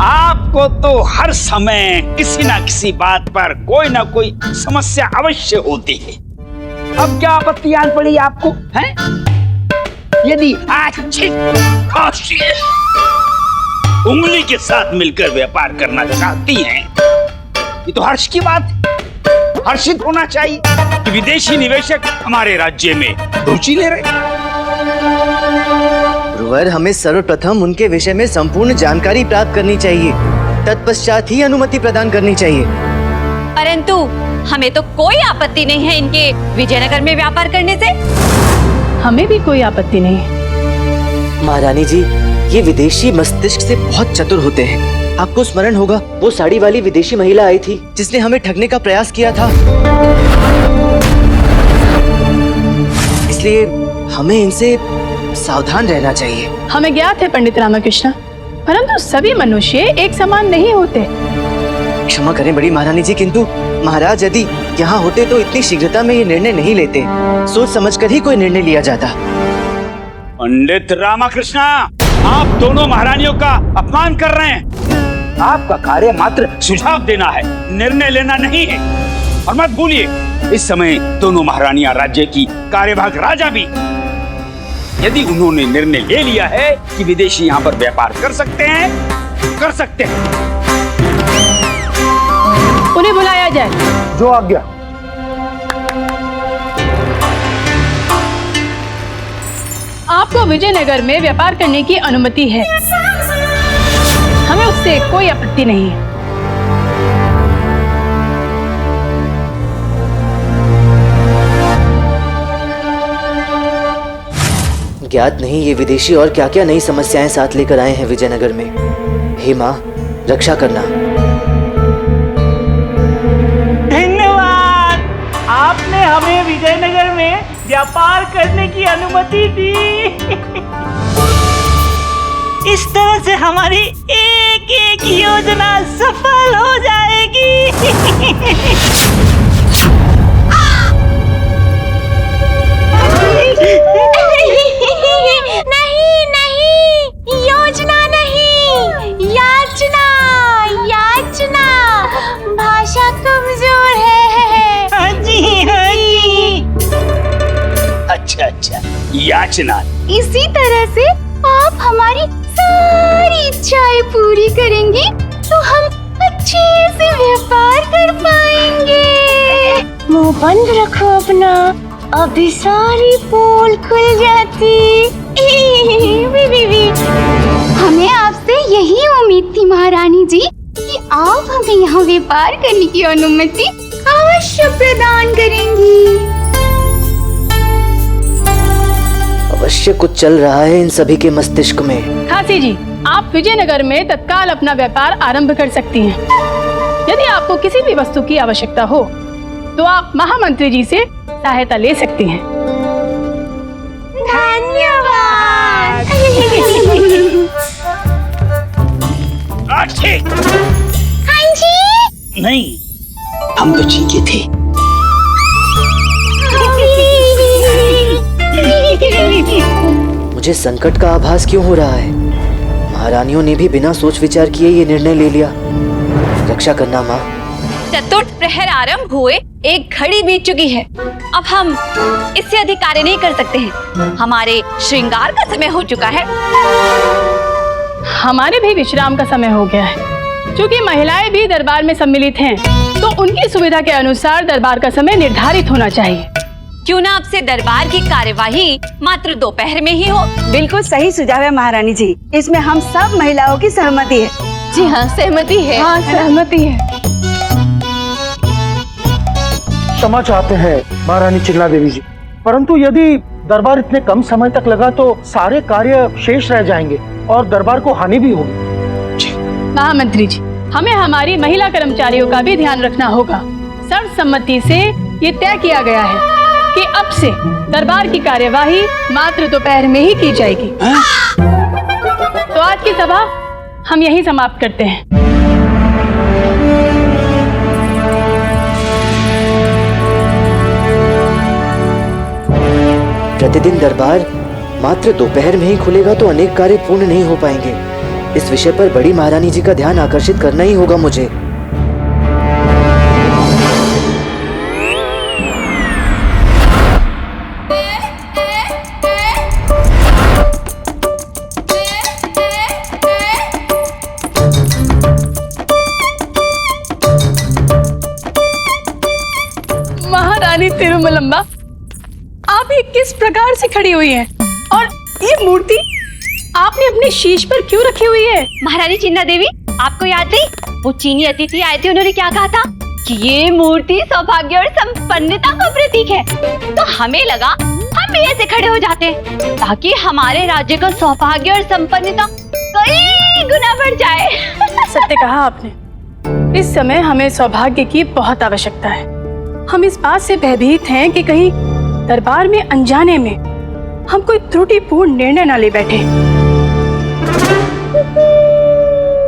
Speaker 2: आपको तो हर समय किसी ना किसी बात पर कोई ना कोई समस्या अवश्य होती है। अब क्या आपत्ति आन पड़ी आपको, हैं? यदि अच्छी खासी उंगली के साथ मिलकर व्यापार करना चाहती हैं, ये तो हर्ष की बात है। हर्षित होना चाहिए कि विदेशी निवेशक हमारे राज्य में रुचि ले रहे।
Speaker 4: गुरुवर, हमें सर्वप्रथम उनके विषय में संपूर्ण जानकारी प्राप्त करनी चाहिए, तत्पश्चात ही अनुमति प्रदान करनी चाहिए।
Speaker 7: परंतु हमें तो कोई आपत्ति नहीं है इनके विजयनगर में व्यापार करने से।
Speaker 1: हमें भी कोई आपत्ति नहीं है।
Speaker 4: महारानी जी, ये विदेशी मस्तिष्क से बहुत चतुर होते हैं। आपको स्मरण होगा, वो साड़ी वाली विदेशी महिला आई थी जिसने हमें ठगने का प्रयास किया था। इसलिए हमें इनसे सावधान रहना चाहिए।
Speaker 1: हमें ज्ञात है पंडित रामकृष्ण, परंतु सभी मनुष्य एक समान नहीं होते।
Speaker 4: क्षमा करें बड़ी महारानी जी, किंतु महाराज यदि यहाँ होते तो इतनी शीघ्रता में ये निर्णय नहीं लेते। सोच समझकर ही कोई निर्णय लिया जाता।
Speaker 2: पंडित रामकृष्ण, आप दोनों महारानियों का अपमान कर रहे हैं। आपका कार्य मात्र सुझाव देना है, निर्णय लेना नहीं है। और मत भूलिए, इस समय दोनों महारानियां राज्य की कार्यभाग राजा भी। यदि उन्होंने निर्णय ले लिया है कि विदेशी यहाँ पर व्यापार कर सकते हैं, कर सकते हैं।
Speaker 1: उन्हें बुलाया जाए।
Speaker 6: जो आज्ञा।
Speaker 1: आपको विजयनगर में व्यापार करने की अनुमति है, हमें उससे कोई आपत्ति नहीं है।
Speaker 4: ज्ञात नहीं ये विदेशी और क्या क्या नई समस्याएं साथ लेकर आए हैं विजयनगर में। हे माँ, रक्षा करना।
Speaker 12: धन्यवाद, आपने हमें विजयनगर में व्यापार करने की अनुमति दी। इस तरह से हमारी एक एक योजना सफल हो जाएगी।
Speaker 11: नहीं नहीं, योजना नहीं, याचना याचना। भाषा कमजोर है।
Speaker 12: हाँ जी, हाँ जी।
Speaker 2: अच्छा अच्छा, याचना।
Speaker 11: इसी तरह से आप हमारी सारी इच्छाएं पूरी करेंगी तो हम अच्छे से व्यापार कर पाएंगे। मुंह बंद रखो अपना, अभी सारी पोल खुल जाती। हमें आपसे यही उम्मीद थी महारानी जी कि आप हमें यहाँ व्यापार करने की अनुमति अवश्य प्रदान करेंगी।
Speaker 4: अवश्य कुछ चल रहा है इन सभी के मस्तिष्क में।
Speaker 1: खासी जी, आप विजयनगर में तत्काल अपना व्यापार आरंभ कर सकती हैं। यदि आपको किसी भी वस्तु की आवश्यकता हो तो आप महामंत्री जी से सहायता ले सकती हैं।
Speaker 11: धन्यवाद।
Speaker 2: ठीक।
Speaker 11: हाँ जी।
Speaker 2: नहीं, हम तो चीखे थे।
Speaker 4: मुझे संकट का आभास क्यों हो रहा है? महारानियों ने भी बिना सोच विचार किए ये निर्णय ले लिया। रक्षा करना माँ,
Speaker 7: चतुर्थ प्रहर आरंभ हुए 1 घड़ी बीत चुकी है। अब हम इससे अधिक कार्य नहीं कर सकते हैं। हमारे श्रृंगार का समय हो चुका है।
Speaker 1: हमारे भी विश्राम का समय हो गया है। क्योंकि महिलाएं भी दरबार में सम्मिलित हैं, तो उनकी सुविधा के अनुसार दरबार का समय निर्धारित होना चाहिए।
Speaker 7: क्यों ना आपसे दरबार की कार्यवाही मात्र दोपहर में ही हो।
Speaker 18: बिल्कुल सही सुझाव है महारानी जी। इसमें हम सब महिलाओं की सहमति है।
Speaker 3: जी हाँ, सहमति है।
Speaker 1: हाँ, सहमति है।
Speaker 6: क्षमा चाहते हैं महारानी चिन्ना देवी जी, परंतु यदि दरबार इतने कम समय तक लगा तो सारे कार्य शेष रह जाएंगे और दरबार को हानि भी होगी।
Speaker 1: महामंत्री जी, हमें हमारी महिला कर्मचारियों का भी ध्यान रखना होगा। सर्वसम्मति से ये तय किया गया है कि अब से दरबार की कार्यवाही मात्र दोपहर में ही की जाएगी। तो आज की सभा हम यहीं समाप्त करते हैं।
Speaker 4: प्रतिदिन दरबार मात्र दोपहर में ही खुलेगा तो अनेक कार्य पूर्ण नहीं हो पाएंगे। इस विषय पर बड़ी महारानी जी का ध्यान आकर्षित करना ही होगा मुझे।
Speaker 1: महारानी तिरुमलम्बा, आप ये किस प्रकार से खड़ी हुई हैं? और ये मूर्ति आपने अपने शीश पर क्यों रखी हुई है?
Speaker 7: महारानी चिन्ना देवी, आपको याद नहीं वो चीनी अतिथि आए थे, उन्होंने क्या कहा था कि ये मूर्ति सौभाग्य और संपन्नता का प्रतीक है। तो हमें लगा हम भी ऐसे खड़े हो जाते हैं ताकि हमारे राज्य का सौभाग्य और संपन्नता कई गुना बढ़ जाए।
Speaker 1: सत्य कहा आपने। इस समय हमें सौभाग्य की बहुत आवश्यकता है। हम इस बात से भयभीत हैं कि कहीं दरबार में अनजाने में हम कोई त्रुटिपूर्ण निर्णय न ले बैठे।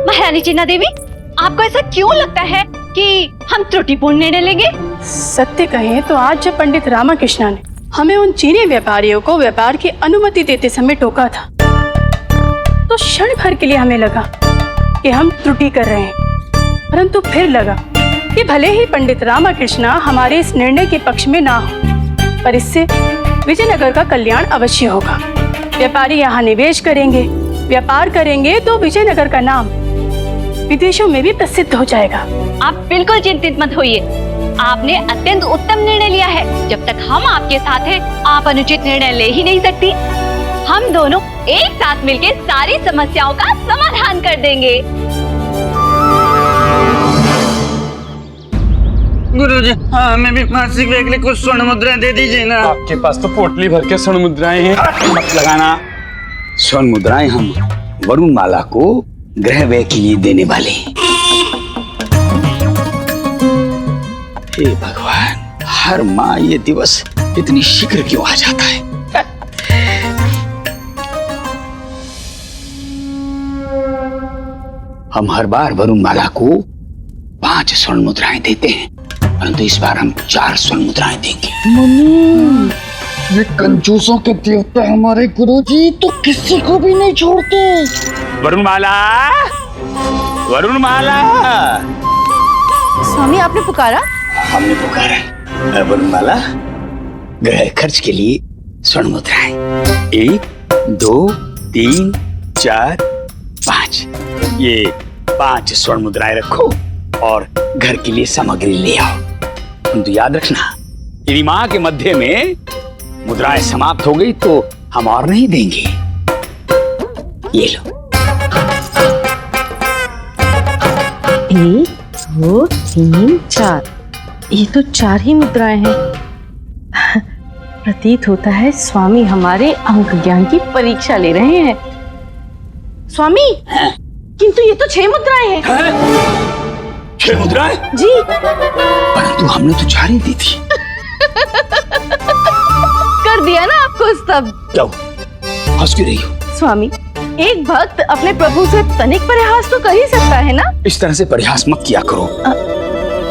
Speaker 7: महारानी चिन्ना देवी, आपको ऐसा क्यों लगता है कि हम त्रुटिपूर्ण निर्णय लेंगे?
Speaker 1: सत्य कहें तो आज जब पंडित रामकृष्णा ने हमें उन चीनी व्यापारियों को व्यापार की अनुमति देते समय टोका था, तो क्षण भर के लिए हमें लगा कि हम त्रुटि कर रहे हैं। परंतु फिर लगा कि भले ही पंडित रामकृष्णा हमारे इस निर्णय के पक्ष में ना हो, पर इससे विजयनगर का कल्याण अवश्य होगा। व्यापारी यहाँ निवेश करेंगे, व्यापार करेंगे तो विजयनगर का नाम विदेशों में भी प्रसिद्ध हो जाएगा।
Speaker 7: आप बिल्कुल चिंतित मत होइए। आपने अत्यंत उत्तम निर्णय लिया है। जब तक हम आपके साथ हैं, आप अनुचित निर्णय ले ही नहीं सकती। हम दोनों एक साथ मिलकर सारी समस्याओं का समाधान कर देंगे।
Speaker 12: गुरुजी, हमें भी मासिक व्यय के लिए कुछ स्वर्ण मुद्राएं दे दीजिए ना।
Speaker 2: आपके पास तो पोटली भर के स्वर्ण मुद्राएं हैं। मत लगाना। स्वर्ण मुद्राएं हम वरुण माला को गृह व्यय के लिए देने वाले हैं। हे भगवान, हर माह ये दिवस इतनी शीघ्र क्यों आ जाता है? हम हर बार वरुण माला को 5 स्वर्ण मुद्राएं देते हैं, परंतु इस बार हम 4 स्वर्ण मुद्राएं देंगे।
Speaker 9: मम्मी, ये कंजूसों के देवता हमारे गुरुजी तो किसी को भी नहीं छोड़ते।
Speaker 2: वरुण माला, वरुण माला।
Speaker 3: स्वामी, आपने पुकारा?
Speaker 2: हमने पुकारा। वरुण माला, गृह खर्च के लिए स्वर्ण मुद्राएं 1, 2, 3, 4, 5। ये 5 स्वर्ण मुद्राएं रखो और घर के लिए सामग्री ले आओ। परंतु याद रखना, यदि माह के मध्य में मुद्राएं समाप्त हो गई तो हम और नहीं देंगे। ये लो।
Speaker 3: 1, 2, 3, 4। ये तो 4 ही मुद्राएं हैं। प्रतीत होता है स्वामी हमारे अंक ज्ञान की परीक्षा ले रहे हैं। स्वामी, किंतु ये तो 6 मुद्राएं हैं।
Speaker 2: 6 मुद्राएं?
Speaker 3: जी।
Speaker 2: परंतु हमने तो 4 ही दी थी।
Speaker 3: कर दिया ना आपको तब।
Speaker 2: जाओ, हंस क्यों रही हो?
Speaker 3: स्वामी, एक भक्त अपने प्रभु से तनिक परिहास तो कर ही सकता है ना।
Speaker 2: इस तरह से परिहास मत किया करो।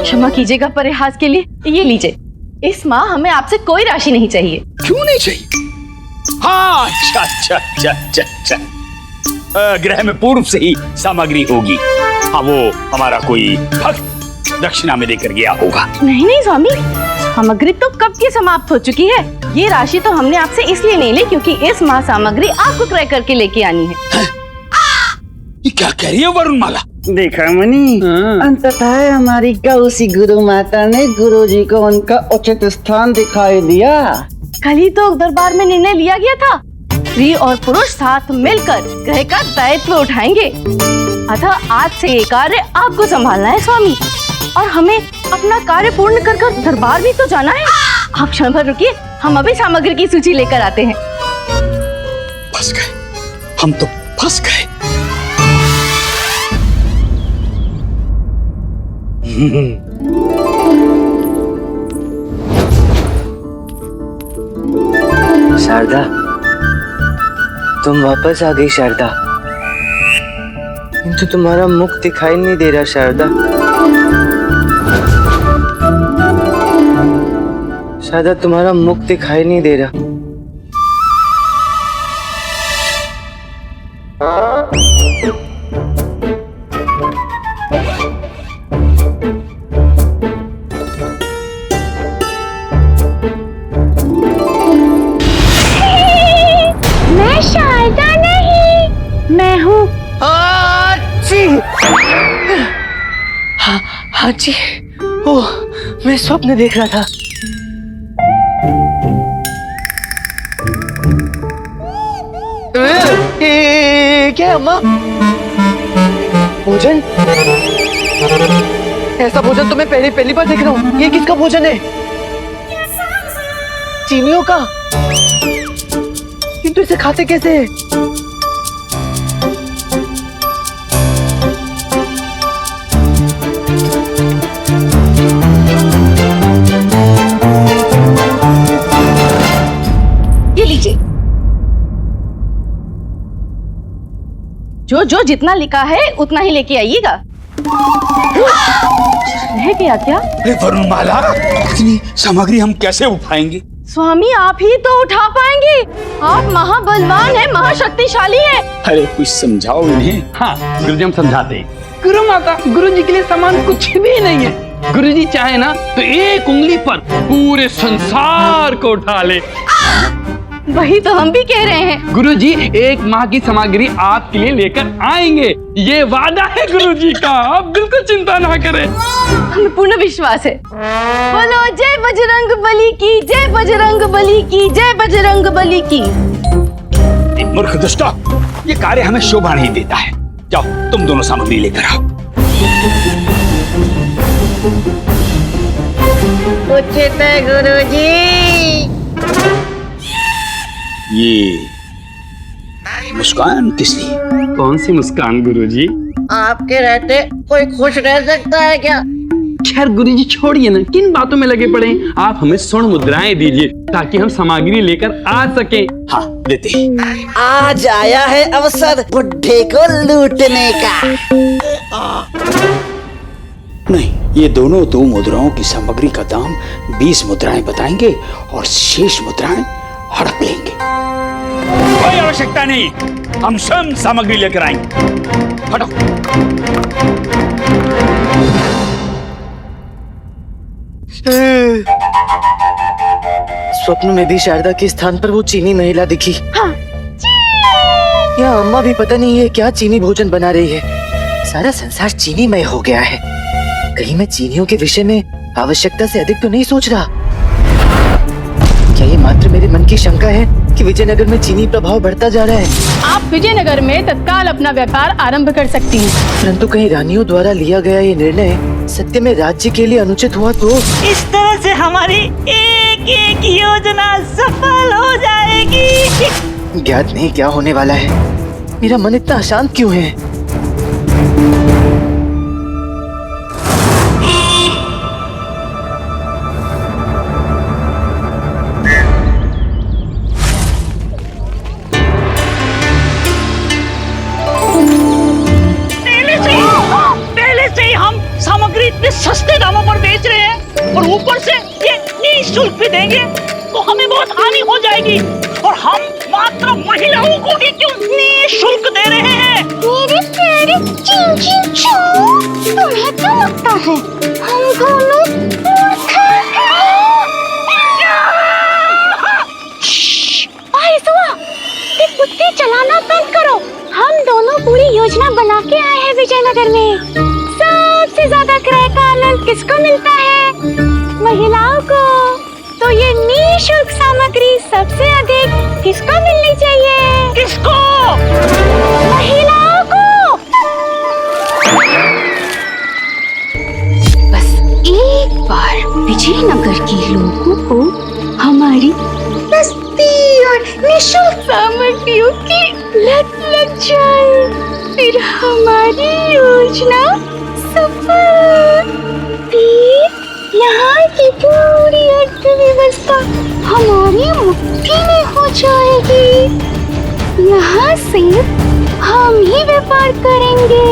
Speaker 3: क्षमा कीजिएगा परिहास के लिए। ये लीजिए, इस माह हमें आपसे कोई राशि नहीं चाहिए।
Speaker 2: क्यों नहीं चाहिए? हाँ, अच्छा। गृह में पूर्व से ही सामग्री होगी। हाँ, वो हमारा कोई भक्त दक्षिणा में देकर गया होगा।
Speaker 3: नहीं नहीं स्वामी, सामग्री तो कब की समाप्त हो चुकी है। ये राशि तो हमने आपसे इसलिए नहीं ली क्योंकि इस माह सामग्री आपको क्रय करके लेके आनी है।
Speaker 2: ये क्या कह रही है वरुणमाला?
Speaker 19: देखा मनी, अंततः हमारी गौसी गुरु माता ने गुरुजी को उनका उचित स्थान दिखाई दिया।
Speaker 3: कल ही तो दरबार में निर्णय लिया गया था, स्त्री और पुरुष साथ मिलकर ग्रह का दायित्व उठाएंगे। अतः आज से ये कार्य आपको संभालना है स्वामी, और हमें अपना कार्य पूर्ण कर कर दरबार भी तो जाना है। आप क्षण भर रुकिए, हम अभी सामग्री की सूची लेकर आते हैं।
Speaker 2: फंस गए, हम तो फंस गए।
Speaker 4: शारदा, तुम वापस आ गई शारदा, किंतु तुम्हारा मुख दिखाई नहीं दे रहा शारदा। शारदा, तुम्हारा मुख दिखाई नहीं दे रहा।
Speaker 11: मैं शारदा नहीं, मैं हूँ।
Speaker 4: हाँ जी, ओह, मैं स्वप्न देख रहा था। क्या है अम्मा? भोजन? ऐसा भोजन तो मैं पहली बार देख रहा हूँ। ये किसका भोजन है? चीनियों का? किंतु इसे खाते कैसे हैं?
Speaker 3: ये लीजिए। जो जितना लिखा है उतना ही लेके आइएगा। रह गया क्या?
Speaker 2: अरे वरुणमाला, इतनी सामग्री हम कैसे उठाएंगे?
Speaker 3: स्वामी, आप ही तो उठा पाएंगे। आप महाबलवान हैं, महाशक्तिशाली हैं।
Speaker 2: अरे कुछ समझाओ इन्हें।
Speaker 20: हाँ, गुरुजी हम समझाते हैं। गुरु माता, गुरुजी के लिए सामान कुछ भी नहीं है। गुरुजी चाहे ना तो एक उंगली पर पूरे संसार को उठा ले।
Speaker 3: वही तो हम भी कह रहे हैं।
Speaker 20: गुरुजी एक माह की सामग्री आपके लिए लेकर आएंगे, ये वादा है गुरुजी का। आप बिल्कुल चिंता ना करें,
Speaker 3: हमें पूर्ण विश्वास है। बोलो जय बजरंग बली की, जय बजरंग बली की, जय बजरंग बली की।
Speaker 2: मूर्ख दुष्टों, ये कार्य हमें शोभा नहीं देता है। जाओ, तुम दोनों सामग्री लेकर आओ।
Speaker 19: उचित है गुरुजी।
Speaker 2: ये मुस्कान किस लिए?
Speaker 20: कौन सी मुस्कान गुरुजी?
Speaker 19: आपके रहते कोई खुश रह सकता है क्या?
Speaker 20: खैर गुरुजी छोड़िए ना, किन बातों में लगे पड़े हैं। आप हमें स्वर्ण मुद्राएं दीजिए ताकि हम सामग्री लेकर आ सकें।
Speaker 2: हाँ, देते हैं।
Speaker 19: आज आया है अवसर बुढ़े को लूटने का।
Speaker 2: नहीं, ये दोनों 2 मुद्राओं की सामग्री का दाम 20 मुद्राएं बताएंगे और शेष मुद्राएं हड़प लेंगे। कोई आवश्यकता नहीं, हम स्वयं सामग्री लेकर आएंगे। हटो।
Speaker 4: स्वप्न में भी शारदा के स्थान पर वो चीनी महिला दिखी।
Speaker 3: हाँ।
Speaker 4: यहाँ अम्मा भी पता नहीं है क्या चीनी भोजन बना रही है। सारा संसार चीनीमय हो गया है। कहीं मैं चीनियों के विषय में आवश्यकता से अधिक तो नहीं सोच रहा। क्या ये मात्र मेरे मन की शंका है कि विजयनगर में चीनी प्रभाव बढ़ता जा रहा है?
Speaker 1: आप विजयनगर में तत्काल अपना व्यापार आरंभ कर सकती हैं।
Speaker 4: परंतु कहीं रानियों द्वारा लिया गया ये निर्णय सत्य में राज्य के लिए अनुचित हुआ तो?
Speaker 12: इस तरह से हमारी एक एक योजना सफल हो जाएगी।
Speaker 4: ज्ञात नहीं क्या होने वाला है। मेरा मन इतना अशांत क्यों है?
Speaker 12: सामग्री इतने सस्ते दामों पर बेच रहे हैं और ऊपर से ये निःशुल्क भी देंगे तो हमें बहुत हानि हो जाएगी और हम मात्र महिलाओं को ही क्यों निःशुल्क दे रहे हैं?
Speaker 11: मेरे प्यारे चिंचिंचू, तुम्हें क्या लगता है हम दोनों मूर्ख हैं? भाई सुआ, ये कुत्ते चलाना बंद करो। हम दोनों पूरी योजना बना के आए हैं विजयनगर में। सबसे ज्यादा क्रय का आनंद किसको मिलता है? महिलाओं को। तो ये निःशुल्क सामग्री सबसे अधिक किसको मिलनी चाहिए?
Speaker 12: किसको?
Speaker 11: महिलाओं को। बस एक बार विजयनगर के लोगों को हमारी सस्ती और निःशुल्क सामग्रियों की लत लग जाए, फिर हमारी योजना सफल। फिर यहाँ की पूरी अर्थव्यवस्था हमारी मुट्ठी में हो जाएगी। यहाँ सिर्फ हम ही व्यापार करेंगे।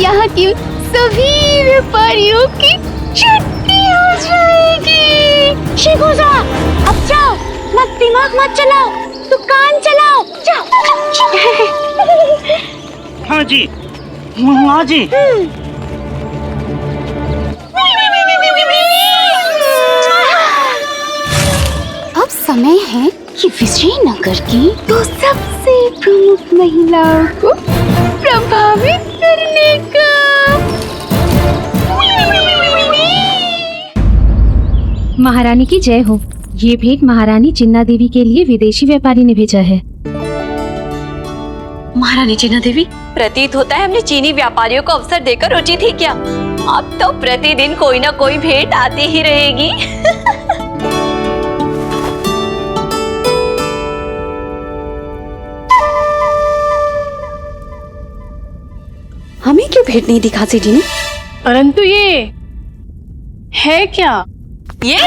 Speaker 11: यहाँ की सभी व्यापारियों की छुट्टी हो जाएगी। शिकोजा, अब जाओ, मत दिमाग मत चलाओ, दुकान चलाओ, जाओ।
Speaker 12: हाँ जी, हाँ जी।
Speaker 11: अब समय है कि विजयनगर की दो सबसे प्रमुख महिलाओं को प्रभावित करने का।
Speaker 5: महारानी की जय हो। ये भेंट महारानी चिन्ना देवी के लिए विदेशी व्यापारी ने भेजा है।
Speaker 7: महारानी चिन्ना देवी, प्रतीत होता है हमने चीनी व्यापारियों को अवसर देकर रुचि थी क्या? अब तो प्रतिदिन कोई ना कोई भेंट आती ही रहेगी।
Speaker 18: हमें क्यों भेंट नहीं दी खासी जी ने?
Speaker 1: परंतु ये है क्या?
Speaker 7: ये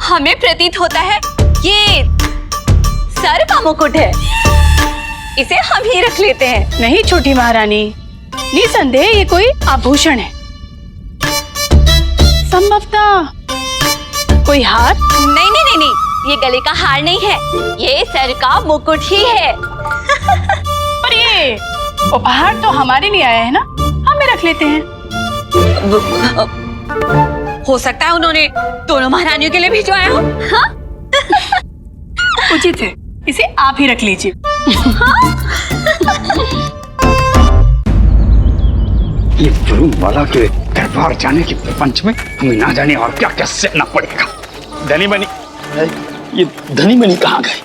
Speaker 7: हमें प्रतीत होता है ये सर का मुकुट है। इसे हम ही रख लेते हैं।
Speaker 1: नहीं छोटी महारानी, निसंदेह ये कोई आभूषण है। संभवतः कोई हार?
Speaker 7: नहीं नहीं नहीं नहीं, ये गले का हार नहीं है, ये सर का मुकुट ही है।
Speaker 1: पर ये उपहार तो हमारे लिए आया है ना, हमें रख लेते हैं।
Speaker 7: हो सकता है उन्होंने दोनों महारानियों के लिए भिजवाया हो। हाँ?
Speaker 1: उचित है, इसे आप ही रख लीजिए।
Speaker 2: ये वाला के दरबार जाने के प्रपंच में हमें ना जाने और क्या क्या सहना पड़ेगा। धनी बनी, ये धनी बनी कहाँ गए?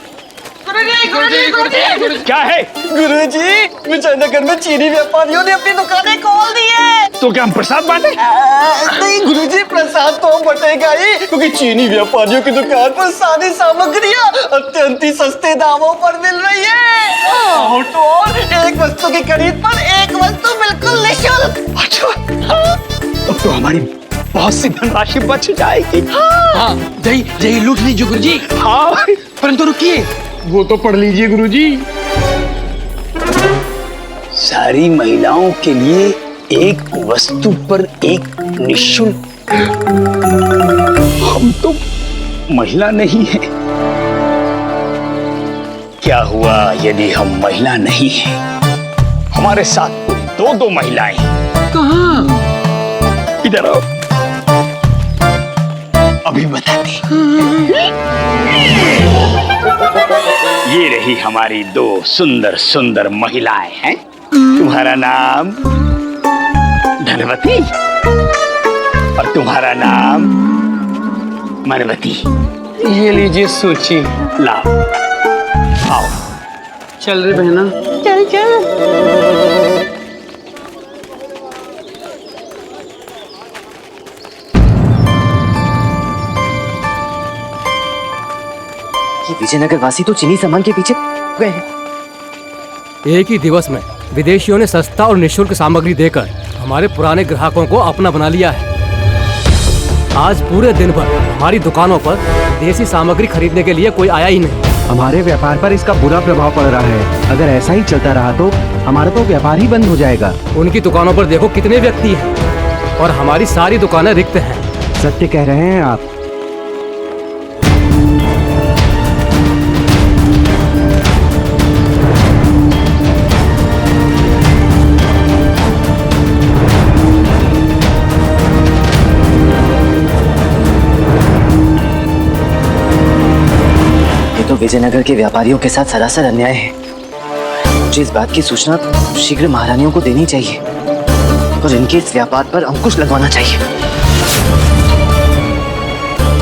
Speaker 2: क्या है?
Speaker 4: गुरुजी, विजयनगर में चीनी व्यापारियों ने अपनी दुकानें खोल दी है।
Speaker 2: तो क्या हम प्रसाद बांटे?
Speaker 4: नहीं गुरुजी, प्रसाद तो बटेगा ही, क्योंकि चीनी व्यापारियों की दुकान पर सारी सामग्रियाँ अत्यंत ही सस्ते दामों पर मिल रही है। और तो और एक वस्तु की खरीद पर एक वस्तु बिल्कुल निःशुल्क।
Speaker 2: अच्छा, तो हमारी बहुत सी धनराशि बच जाएगी।
Speaker 20: हाँ, यही लूट लीजिए गुरुजी।
Speaker 2: हाँ,
Speaker 20: परंतु रुकिए, वो तो पढ़ लीजिए गुरुजी।
Speaker 2: सारी महिलाओं के लिए एक वस्तु पर एक निःशुल्क। हम तो महिला नहीं है। क्या हुआ यदि हम महिला नहीं हैं? हमारे साथ दो दो महिलाएं।
Speaker 20: कहाँ?
Speaker 2: इधर आओ, अभी बताते। ये रही हमारी दो सुंदर सुंदर महिलाएं हैं। तुम्हारा नाम धनवती और तुम्हारा नाम मनवती।
Speaker 20: ये लीजिए सूची।
Speaker 2: लाओ, आओ।
Speaker 20: चल रे बहना।
Speaker 11: चल चल।
Speaker 4: ये विजयनगर वासी तो चीनी सामान के पीछे गए हैं।
Speaker 15: एक ही दिवस में विदेशियों ने सस्ता और निःशुल्क सामग्री देकर हमारे पुराने ग्राहकों को अपना बना लिया है। आज पूरे दिन भर हमारी दुकानों पर देसी सामग्री खरीदने के लिए कोई आया ही नहीं।
Speaker 14: हमारे व्यापार पर इसका बुरा प्रभाव पड़ रहा है। अगर ऐसा ही चलता रहा तो हमारा तो व्यापार ही बंद हो जाएगा।
Speaker 15: उनकी दुकानों पर देखो कितने व्यक्ति हैं और हमारी सारी दुकानें रिक्त हैं।
Speaker 14: सत्य कह रहे हैं आप।
Speaker 4: विजयनगर के व्यापारियों के साथ सरासर अन्याय है। मुझे इस बात की सूचना शीघ्र महारानियों को देनी चाहिए और इनके इस व्यापार पर अंकुश लगवाना चाहिए।